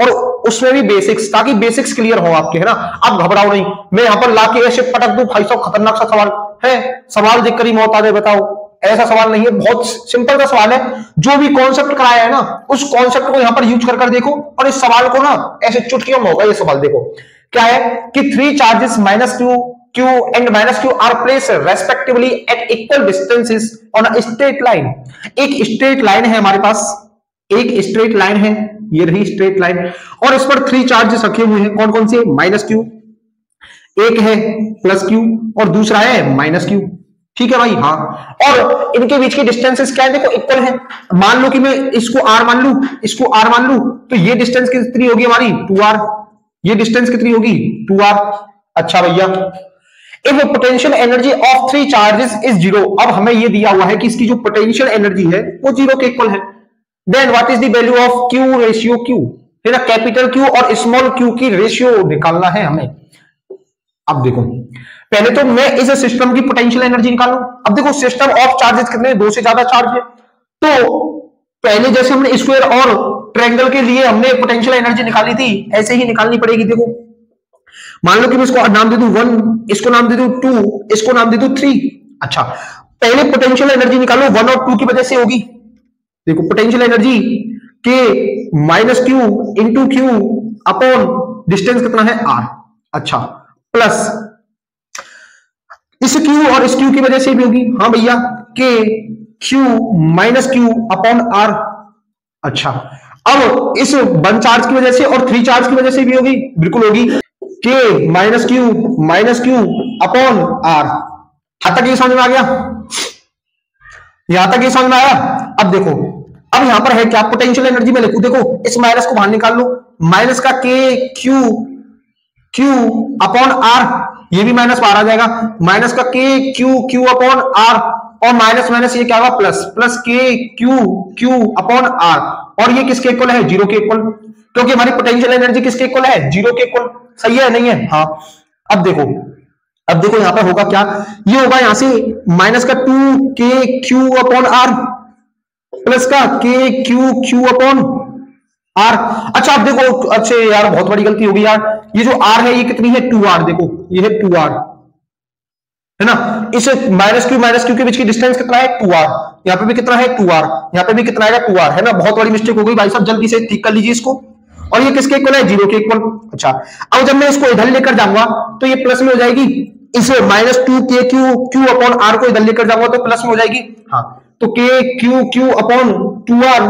और उसमें भी बेसिक्स, ताकि बेसिक्स क्लियर हो आपके, है ना। आप घबराओ नहीं, मैं यहां पर लाके ऐसे पटक दूं भाई साहब, खतरनाक सा सवाल है, सवाल देखकर ही मौत आ जाए, बताओ। ऐसा सवाल नहीं है, बहुत सिंपल का सवाल है। जो भी कॉन्सेप्ट कराया है ना उस कॉन्सेप्ट को यहां पर यूज कर देखो, और इस सवाल को ना ऐसे चुटकियों में होगा ये सवाल। देखो क्या है कि 3 charges minus q and minus q are placed respectively at equal distances on a straight line। एक स्ट्रेट लाइन है हमारे पास, एक स्ट्रेट लाइन है, ये रही स्ट्रेट लाइन, और इस पर 3 चार्जेस रखे हुए हैं। कौन कौन से, माइनस q, एक है प्लस q और दूसरा है माइनस q, ठीक है भाई। हाँ, और इनके बीच की डिस्टेंसेस क्या है, देखो इक्वल है। मान लो कि मैं इसको r मान लू, इसको r मान लू, तो ये डिस्टेंस कितनी होगी हमारी 2r, ये डिस्टेंस कितनी होगी 2r। अच्छा भैया, if potential energy of 3 charges is zero, अब हमें ये दिया हुआ है कि इसकी जो पोटेंशियल एनर्जी है वो जीरो के इक्वल है, then what is the value of q ratio q, है ना, कैपिटल Q और स्मॉल q की रेशियो निकालना है हमें। अब देखो पहले तो मैं इस सिस्टम की पोटेंशियल एनर्जी निकालू। अब देखो सिस्टम ऑफ चार्जेस कितने, 2 से ज्यादा चार्ज है, तो पहले जैसे हमने स्क्वायर और ट्रायंगल के लिए हमने पोटेंशियल एनर्जी निकाली थी ऐसे ही निकालनी पड़ेगी। देखो मान लो कि मैं इसको नाम दे दूं 1, इसको नाम दे दूं 2, इसको नाम दे दूं 3। अच्छा, पहले पोटेंशियल एनर्जी निकालो 1 और 2 की वजह से होगी। देखो पोटेंशियल एनर्जी के minus Q into Q upon distance कितना है r, अच्छा प्लस इस q और इस q की वजह से भी होगी, हाँ भैया, के q minus Q upon r। अच्छा, अब इस 1 चार्ज की वजह से और 3 चार्ज की वजह से भी होगी, बिल्कुल होगी, के माइनस क्यू अपॉन r। यहां तक ये समझ में आ गया, यहां तक ये समझ में आया। अब देखो अब यहां पर है क्या, पोटेंशियल एनर्जी में लिखूं, देखो इस माइनस को बाहर निकाल लो, माइनस का के क्यू अपॉन आर, ये भी माइनस बाहर आ जाएगा, माइनस का के क्यू अपॉन आर, और माइनस माइनस ये क्या होगा प्लस, प्लस के क्यू अपॉन आर, और ये किसके इक्वल है, जीरो के इक्वल, क्योंकि हमारी पोटेंशियल एनर्जी किसके इक्वल है, जीरो के इक्वल। सही है नहीं है, हाँ। अब देखो यहां पर होगा क्या, ये होगा यहां से माइनस का 2 K Q upon R plus का के क्यू अपॉन आर। अच्छा आप देखो, अच्छे यार बहुत बड़ी गलती होगी यार, ये जो आर है ये कितनी है 2r, देखो ये है 2r है ना, इस माइनस क्यू के बीच की डिस्टेंस कितना है 2r, यहाँ पे भी कितना है 2r, यहाँ पे भी कितना आएगा 2r है ना। बहुत बड़ी मिस्टेक हो गई भाई साहब, जल्दी से ठीक कर लीजिए इसको। और ये किसके इक्वल है 0 के इक्वल। अच्छा अब जब मैं इसको इधर लेकर जाऊंगा तो ये प्लस में हो जाएगी, इसे minus 2 K Q upon are को इधर लेकर जाऊंगा तो प्लस में हो जाएगी। हाँ तो K Q upon 2r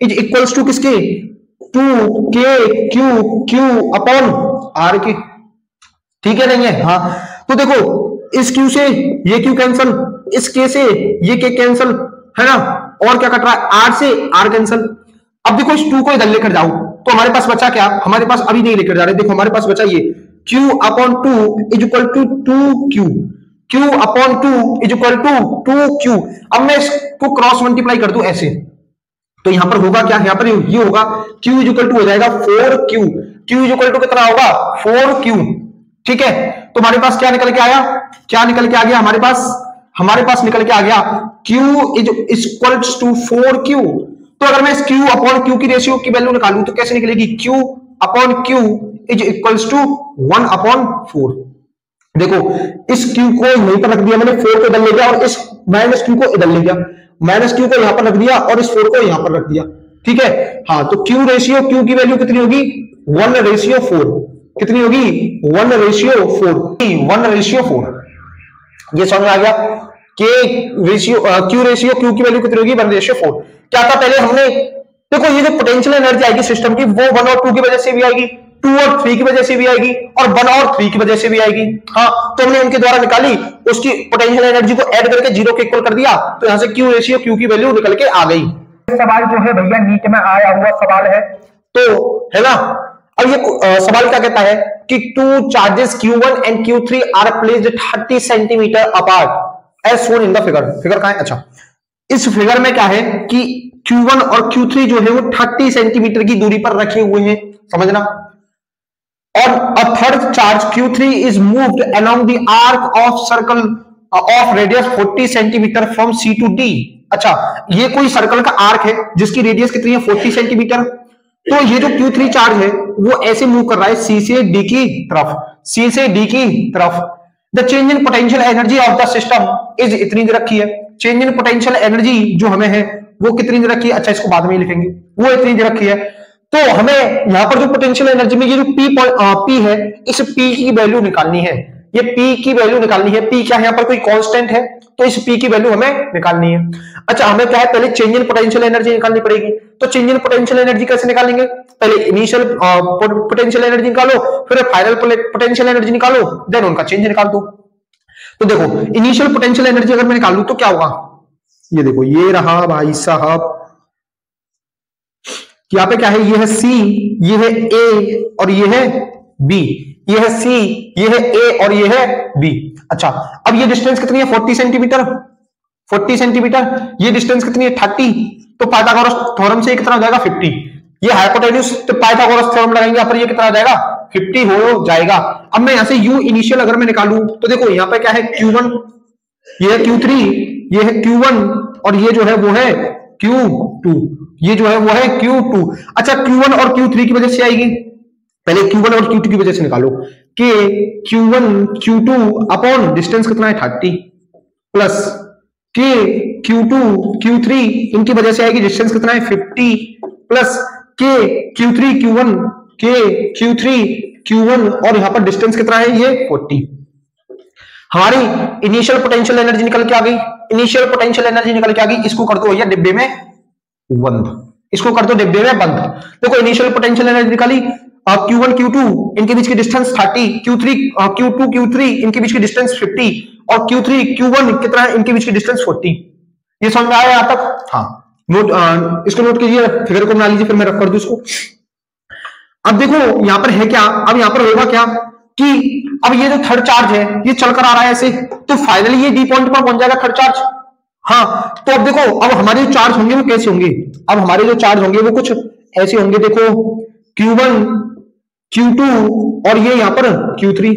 is equals to किसके 2 के क्यू अपॉन आर के, ठीक है नहीं है। हाँ तो देखो इस क्यू से ये क्यू कैंसल, इस के से ये के कैंसल है ना, और क्या कट रहा है आर से आर कैंसल। अब देखो इस 2 को इधर लेकर जाओ तो हमारे पास बचा क्या, हमारे पास अभी नहीं लेकर जा रहे, देखो हमारे पास बचा ये q upon 2 is equal to 2q, q upon 2 is equal to 2q। अब मैं इसको क्रॉस मल्टीप्लाई कर दूं ऐसे तो यहां पर होगा क्या, यहां पर ये होगा q इज इक्वल टू हो जाएगा 4q, q is equal to कितना होगा 4q, ठीक है। तो हमारे पास क्या निकल के आया, क्या निकल के आ गया हमारे पास निकल के आ गया q is equal to 4q। तो अगर मैं इस q अपॉन q की रेशियो की वैल्यू निकालूं तो कैसे निकलेगी, q upon q is equals to 1 upon 4। देखो इस q को यहीं पर रख दिया मैंने, 4 को इधर ले गया और इस माइनस q को इधर ले गया, माइनस q को यहां पर रख दिया और इस 4 को यहां पर रख दिया, ठीक है। हाँ तो q रेशियो q की वैल्यू कितनी होगी 1:4, कितनी होगी 1:4, ये समझ में आ गया। के रेशियो क्यू रेशियो क्यू की वैल्यू कितनी होगी 1:4। क्या था पहले हमने, देखो ये जो पोटेंशियल एनर्जी आएगी सिस्टम की वो 1 और 2 की वजह से भी आएगी, 2 और 3 की वजह से भी आएगी और 1 और 3 की वजह से भी आएगी। हाँ तो हमने उनके द्वारा निकाली, उसकी पोटेंशियल एनर्जी को ऐड करके 0 के इक्वल कर दिया तो यहां से क्यू रेशियो क्यू की वैल्यू निकल के आ गई। सवाल जो है भैया नीट में आया हुआ सवाल है तो, है ना। अब ये सवाल क्या कहता है कि 2 charges Q1 and Q3 are placed 30 centimetre apart as shown in the figure. Figure कहां है, अच्छा इस फिगर में क्या है कि Q1 और Q3 जो है वो 30 सेंटीमीटर की दूरी पर रखे हुए हैं, समझना। और a third charge Q3 is moved along the arc of circle of radius 40 centimetre from C to D। अच्छा ये कोई सर्कल का आर्क है जिसकी रेडियस कितनी है 40 सेंटीमीटर, तो ये जो Q3 चार्ज है वो ऐसे मूव कर रहा है C से D की तरफ, C से D की तरफ। The change in potential energy of the system is इतनी दे रखी है, चेंज इन पोटेंशियल एनर्जी जो हमें है वो कितनी दे रखी है, अच्छा इसको बाद में ही लिखेंगे, वो इतनी दे रखी है। तो हमें यहाँ पर जो पोटेंशियल एनर्जी में ये जो P है इस P की वैल्यू निकालनी है, ये P की वैल्यू निकालनी है। P क्या है यहाँ पर कोई कांस्टेंट है तो इस P की वैल्यू हमें निकालनी है। अच्छा हमें क्या है पहले चेंज इन पोटेंशियल एनर्जी निकालनी पड़ेगी, तो चेंज इन पोटेंशियल एनर्जी कैसे निकालेंगे, पहले इनिशियल पोटेंशियल एनर्जी निकालो फिर फाइनल पोटेंशियल एनर्जी निकालो देन उनका चेंज निकाल दो। तो देखो इनिशियल पोटेंशियल एनर्जी अगर मैं निकालूं तो क्या होगा, ये देखो ये रहा भाई साहब, यहाँ पे क्या है ये है C, ये है A और ये है B, ये है C, ये है A और ये है B। अच्छा अब ये डिस्टेंस कितनी है 40 सेंटीमीटर, 40 सेंटीमीटर, ये डिस्टेंस कितनी है 30, तो पाइथागोरस थ्योरम से कितना हो जाएगा 50, ये हाइपोटेन्यूज तो पाइथागोरस थ्योरम लगाएंगे यहाँ पर ये कितना आ जाएगा 50 हो जाएगा। अब मैं यहाँ से U इनिशियल अगर मैं निकालूं तो देखो यहाँ पे क्या है Q1, ये है Q3, ये है Q1 और ये जो है वो है Q2, ये जो है वो है Q2। अच्छा Q1 और Q3 की वजह से आएगी, पहले Q1 और Q2 की वजह से निकालो कि Q1 Q2 अपॉन डिस्टेंस कितना है 30 प्लस के Q2 Q3 इनकी वजह से आएगी डिस्टेंस कितना है 50 प्लस के Q3 Q1 के Q3 Q1 और यहां पर डिस्टेंस कितना है ये 40। हमारी इनिशियल पोटेंशियल एनर्जी निकल के आ गई, इनिशियल पोटेंशियल एनर्जी निकल के आ गई, इसको कर दो भैया डिब्बे में बंद, इसको कर दो डिब्बे में बंद। देखो इनिशियल पोटेंशियल एनर्जी निकाली, Q1 Q2 इनके बीच की डिस्टेंस 30, Q2 Q3 इनके बीच की डिस्टेंस 50 और Q3 Q1 कितना है इनके बीच की डिस्टेंस 40। ये समझ में आया यहां तक, हाँ नोट इसको नोट कीजिए, फिगर को बना लीजिए फिर मैं रख कर दूं इसको। अब देखो यहां पर है क्या, अब यहां पर होगा क्या कि अब ये जो थर्ड चार्ज है ये चलकर आ रहा है ऐसे, तो फाइनली ये डी पॉइंट पर पहुंच जाएगा थर्ड चार्ज। हाँ तो अब देखो अब हमारे जो चार्ज होंगे वो कैसे होंगे, अब हमारे जो चार्ज होंगे वो कुछ ऐसे होंगे, देखो Q1 Q2 और ये यहां पर Q3,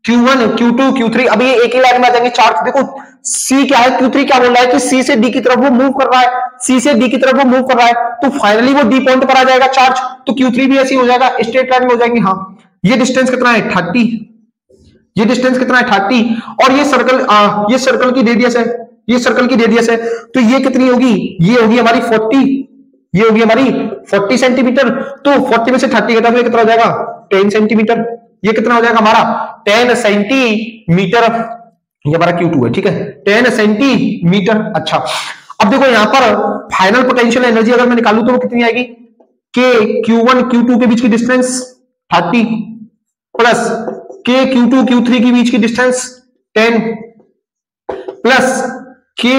Q1 Q2 Q3, अब ये एक ही लाइन में आ जाएंगे चार्ज। देखो सी क्या है, Q3 क्या बोल रहा है कि सी से डी की तरफ वो मूव कर रहा है, सी से डी की तरफ वो मूव कर रहा है, तो फाइनली वो डी पॉइंट पर आ जाएगा चार्ज, तो Q3 भी ऐसे हो जाएगा, स्ट्रेट लाइन में हो जाएंगे। हाँ, ये डिस्टेंस कितना है 30, ये डिस्टेंस कितना है 30, और ये सर्कल की रेडियस है, ये सर्कल की रेडियस है, तो ये कितनी होगी, ये होगी हमारी 40, ये होगी हमारी 40 सेंटीमीटर। तो 40 में से 30 घटा तो कितना हो जाएगा 10 सेंटीमीटर, ये कितना हो जाएगा हमारा 10 सेंटीमीटर, ये हमारा Q2 है, ठीक है 10 सेंटीमीटर। अच्छा, अब देखो यहां पर फाइनल पोटेंशियल एनर्जी अगर मैं निकालूं तो वो कितनी आएगी, के Q1 Q2 के बीच की डिस्टेंस 30 प्लस के Q2 Q3 के बीच की डिस्टेंस 10 प्लस के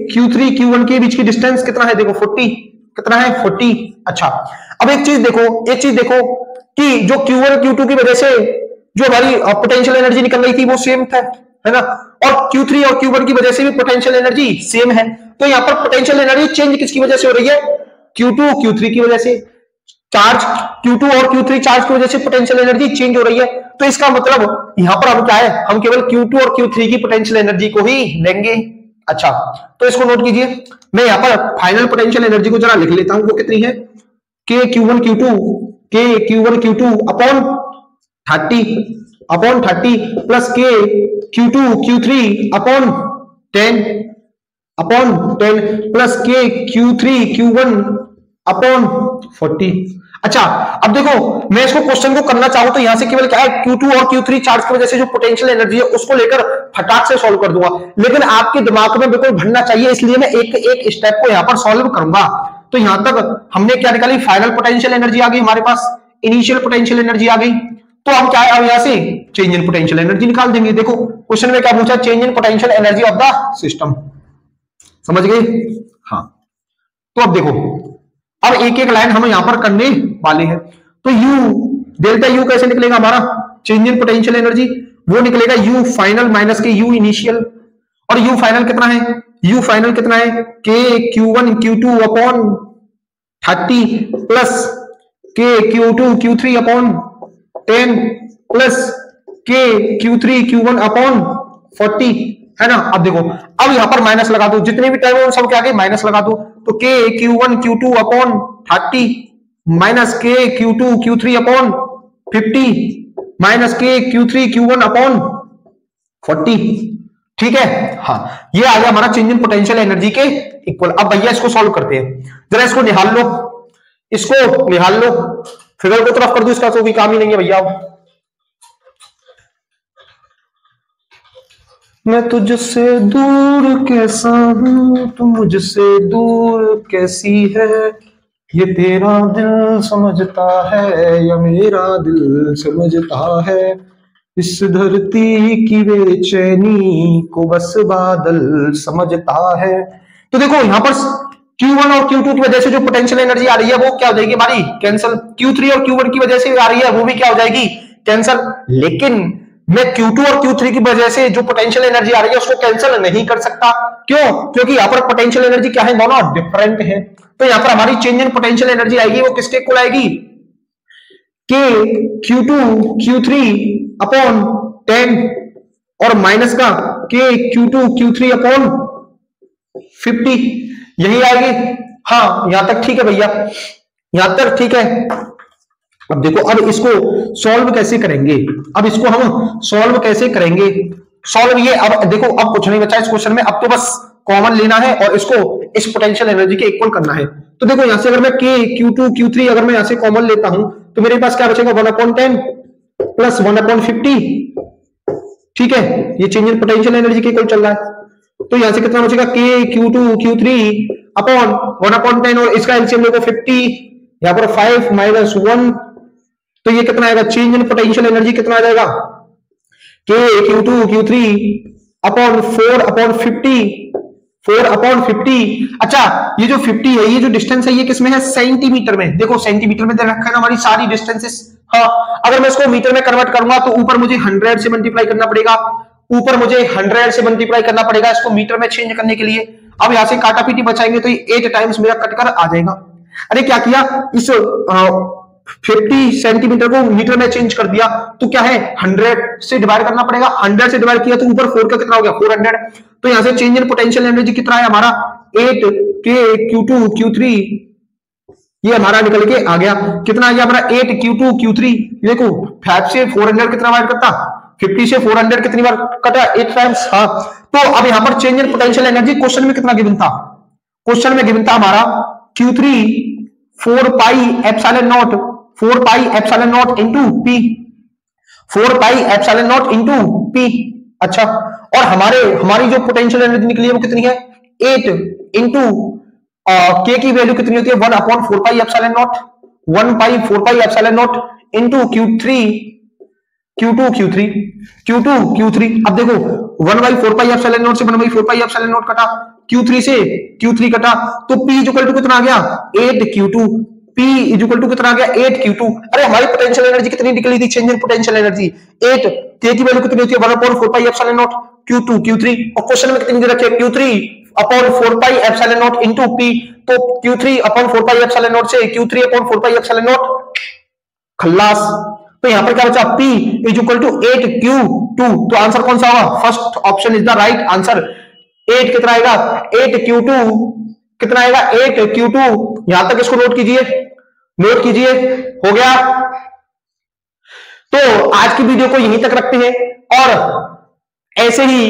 Q3 Q1 के बीच की डिस्टेंस कितना है, देखो 40, कितना है 40। अच्छा, अब एक चीज देखो कि जो Q1 Q2 की वजह से जो हमारी पोटेंशियल एनर्जी निकल रही थी वो सेम था, है ना, और Q3 और Q1 की वजह से भी पोटेंशियल एनर्जी सेम है, तो यहां पर पोटेंशियल एनर्जी चेंज किसकी वजह से हो रही है, Q2 Q3 की वजह से, चार्ज Q2 और Q3 चार्ज की वजह से पोटेंशियल एनर्जी चेंज हो रही है, तो इसका मतलब यहां पर हम क्या है, हम केवल Q2 और Q3 की पोटेंशियल एनर्जी को ही लेंगे। अच्छा, तो इसको नोट कीजिए, मैं यहां पर फाइनल पोटेंशियल एनर्जी को जरा लिख लेता हूं, वो कितनी है, के Q1 Q2 अपॉन 30 प्लस के Q2 Q3 अपॉन 10 प्लस के Q3 Q1 अपॉन 40। अच्छा, अब देखो मैं इसको क्वेश्चन को करना चाहूं तो यहां से केवल क्या है, Q2 और Q3 चार्ज की वजह से जो पोटेंशियल एनर्जी है उसको लेकर फटाक से सॉल्व कर दूंगा, लेकिन आपके दिमाग में बिल्कुल भरना चाहिए, इसलिए मैं एक एक स्टेप को यहां पर सॉल्व करूंगा। तो यहां तक हमने क्या निकाली, फाइनल पोटेंशियल एनर्जी आ गई हमारे पास, इनिशियल पोटेंशियल एनर्जी आ गई, तो हम क्या है अब यहां से चेंज इन पोटेंशियल एनर्जी निकाल देंगे। देखो क्वेश्चन में क्या पूछा, change in potential energy of the system, समझ गए। हाँ, तो अब देखो, अब एक एक लाइन हम यहां पर करने वाले हैं, तो U डेल्टा U कैसे निकलेगा हमारा, चेंज इन पोटेंशियल एनर्जी वो निकलेगा U फाइनल माइनस के U इनिशियल, और U फाइनल कितना है, U फाइनल कितना है, के Q1 Q2 अपॉन 30 प्लस के Q2 Q3 अपॉन 10 प्लस के Q3 Q1 अपॉन 40, है ना। अब देखो, अब यहां पर माइनस लगा दो, जितने भी टर्म सब क्या माइनस लगा दो, तो के Q1 Q2 अपॉन 30 माइनस के Q2 Q3 अपॉन 50 माइनस के Q3 Q1 अपॉन 40, ठीक है। हाँ, ये आ गया हमारा चेंज इन पोटेंशियल एनर्जी के इक्वल। अब भैया इसको सॉल्व करते हैं, जरा इसको निकाल लो, इसको निकाल लो, फिगर को तरफ कर दो, इसका तो कोई काम ही नहीं है भैया। मैं तुझसे दूर कैसा हूं, तू मुझसे दूर कैसी है, ये तेरा दिल समझता है या मेरा दिल समझता है, इस धरती की बेचैनी को बस बादल समझता है। तो देखो यहां पर Q1 और Q2 की वजह से जो पोटेंशियल एनर्जी आ रही है वो क्या हो जाएगी हमारी, कैंसल। Q3 और Q1 की वजह से आ रही है वो भी क्या हो जाएगी, कैंसल। लेकिन मैं Q2 और Q3 की वजह से जो पोटेंशियल एनर्जी आ रही है उसको कैंसिल नहीं कर सकता, क्यों, क्योंकि यहाँ पर पोटेंशियल एनर्जी क्या है, दोनों डिफरेंट है। तो यहाँ पर हमारी चेंज इन पोटेंशियल एनर्जी आएगी, वो किसके इक्वल आएगी, के Q2 Q3 अपॉन 10 और माइनस का के Q2 Q3 अपॉन 50, यही आएगी। हाँ, यहां तक ठीक है भैया, यहां तक ठीक है। अब देखो, अब इसको सॉल्व कैसे करेंगे, अब इसको हम सॉल्व कैसे करेंगे, सॉल्व ये, अब देखो अब कुछ नहीं बचा इस क्वेश्चन में, अब तो बस कॉमन लेना है और इसको इस पोटेंशियल एनर्जी के इक्वल करना है। तो देखो यहां से अगर मैं के Q2 Q3 अगर मैं यहां से कॉमन लेता हूं तो मेरे पास क्या बचेगा, 1/10 प्लस 1/50, ठीक है, ये चेंज इन पोटेंशियल एनर्जी के इक्वल चल रहा है। तो यहां से कितना बचेगा, के Q2 Q3 अपॉन 1/10 और इसका एलसीएम देखो 50, यहां पर 5 माइनस 1, तो ये कितना आएगा, चेंज इन पोटेंशियल एनर्जी कितना आ जाएगा, के Q2 Q3 अपॉन 4/50। अच्छा, ये जो 50 है, ये जो डिस्टेंस है ये किसमें है, सेंटीमीटर में। देखो सेंटीमीटर में दे रखा है ना हमारी सारी डिस्टेंसेस। हाँ, अगर मैं इसको मीटर में कन्वर्ट करूंगा तो ऊपर मुझे 100 से मल्टीप्लाई करना पड़ेगा, ऊपर मुझे 100 से मल्टीप्लाई करना पड़ेगा इसको मीटर में चेंज करने के लिए। अब यहां से काटा पीटी बचाएंगे तो ये 8 टाइम्स मेरा कट कर आ जाएगा। अरे क्या किया, इस 50 सेंटीमीटर को मीटर में चेंज कर दिया तो क्या है 100 से डिवाइड करना पड़ेगा। 100 से डिवाइड किया तो ऊपर 4 का कितना हो गया 400। तो यहां से चेंज इन पोटेंशियल एनर्जी कितना है हमारा 8 K Q2 Q3, ये हमारा निकल के आ गया। कितना आ गया हमारा 8 Q2 Q3। देखो 5 से 400 कितना डिवाइड करता 50 से 400 कितनी बार कटा 8 टाइम्स। हाँ, तो अब यहां पर change in potential energy question में कितना गिवन था, क्वेश्चन में गिवन था हमारा Q3 4 pi epsilon not, 4 pi epsilon not into P, 4 pi epsilon not into P। अच्छा, और हमारी जो पोटेंशियल एनर्जी निकली है वो कितनी है 8 इनटू K की वैल्यू कितनी होती है 1 upon 4 pi epsilon not, 1 pi 4 pi epsilon not into Q2 Q3। अब देखो 1 बाई 4 पाई एप्सिलॉन नॉट से 1 बाई 4 पाई एप्सिलॉन नॉट कटा, Q3 से Q3 कटा, तो P इक्वल टू कितना आ गया 8 Q2, P इक्वल टू कितना आ गया 8 Q2। अरे हमारी पोटेंशियल एनर्जी कितनी निकली थी change in potential energy 8, K की वैल्यू कितनी होती है 1 upon 4 pi epsilon not Q2 Q3, और क्वेश्चन में कितनी दे रखी है Q3 upon 4 pi epsilon not into P, तो Q3 upon 4 pi epsilon naught से Q3 upon 4 pi epsilon naught खल्लास। तो यहां पर क्या बचा P is equal to 8 Q2। तो आंसर कौन सा होगा, first option is the right answer. 8 कितना आएगा 8 Q2 कितना आएगा 8 Q2। यहां तक इसको नोट कीजिए, नोट कीजिए, हो गया। तो आज की वीडियो को यहीं तक रखते हैं और ऐसे ही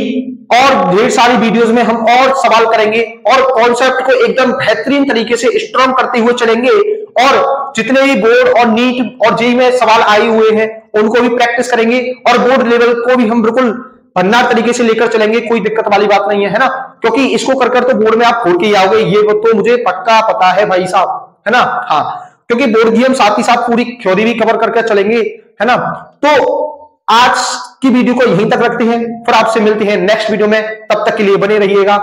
और ढेर सारी वीडियोस में हम और सवाल करेंगे और कॉन्सेप्ट को एकदम बेहतरीन तरीके से स्ट्रॉन्ग करते हुए चलेंगे, और जितने भी बोर्ड और नीट और जेईई में सवाल आए हुए हैं उनको भी प्रैक्टिस करेंगे, और बोर्ड लेवल को भी हम बिल्कुल भंडार तरीके से लेकर चलेंगे, कोई दिक्कत वाली बात नहीं है ना, क्योंकि इसको कर तो बोर्ड में आप फोड़ के आओगे, ये तो मुझे पक्का पता है भाई साहब, है ना। हाँ, क्योंकि बोर्ड की हम साथ ही साथ पूरी थ्योरी भी कवर करके चलेंगे, है ना। तो आज की वीडियो को यहीं तक रखते हैं, फिर आपसे मिलते हैं नेक्स्ट वीडियो में, तब तक के लिए बने रहिएगा।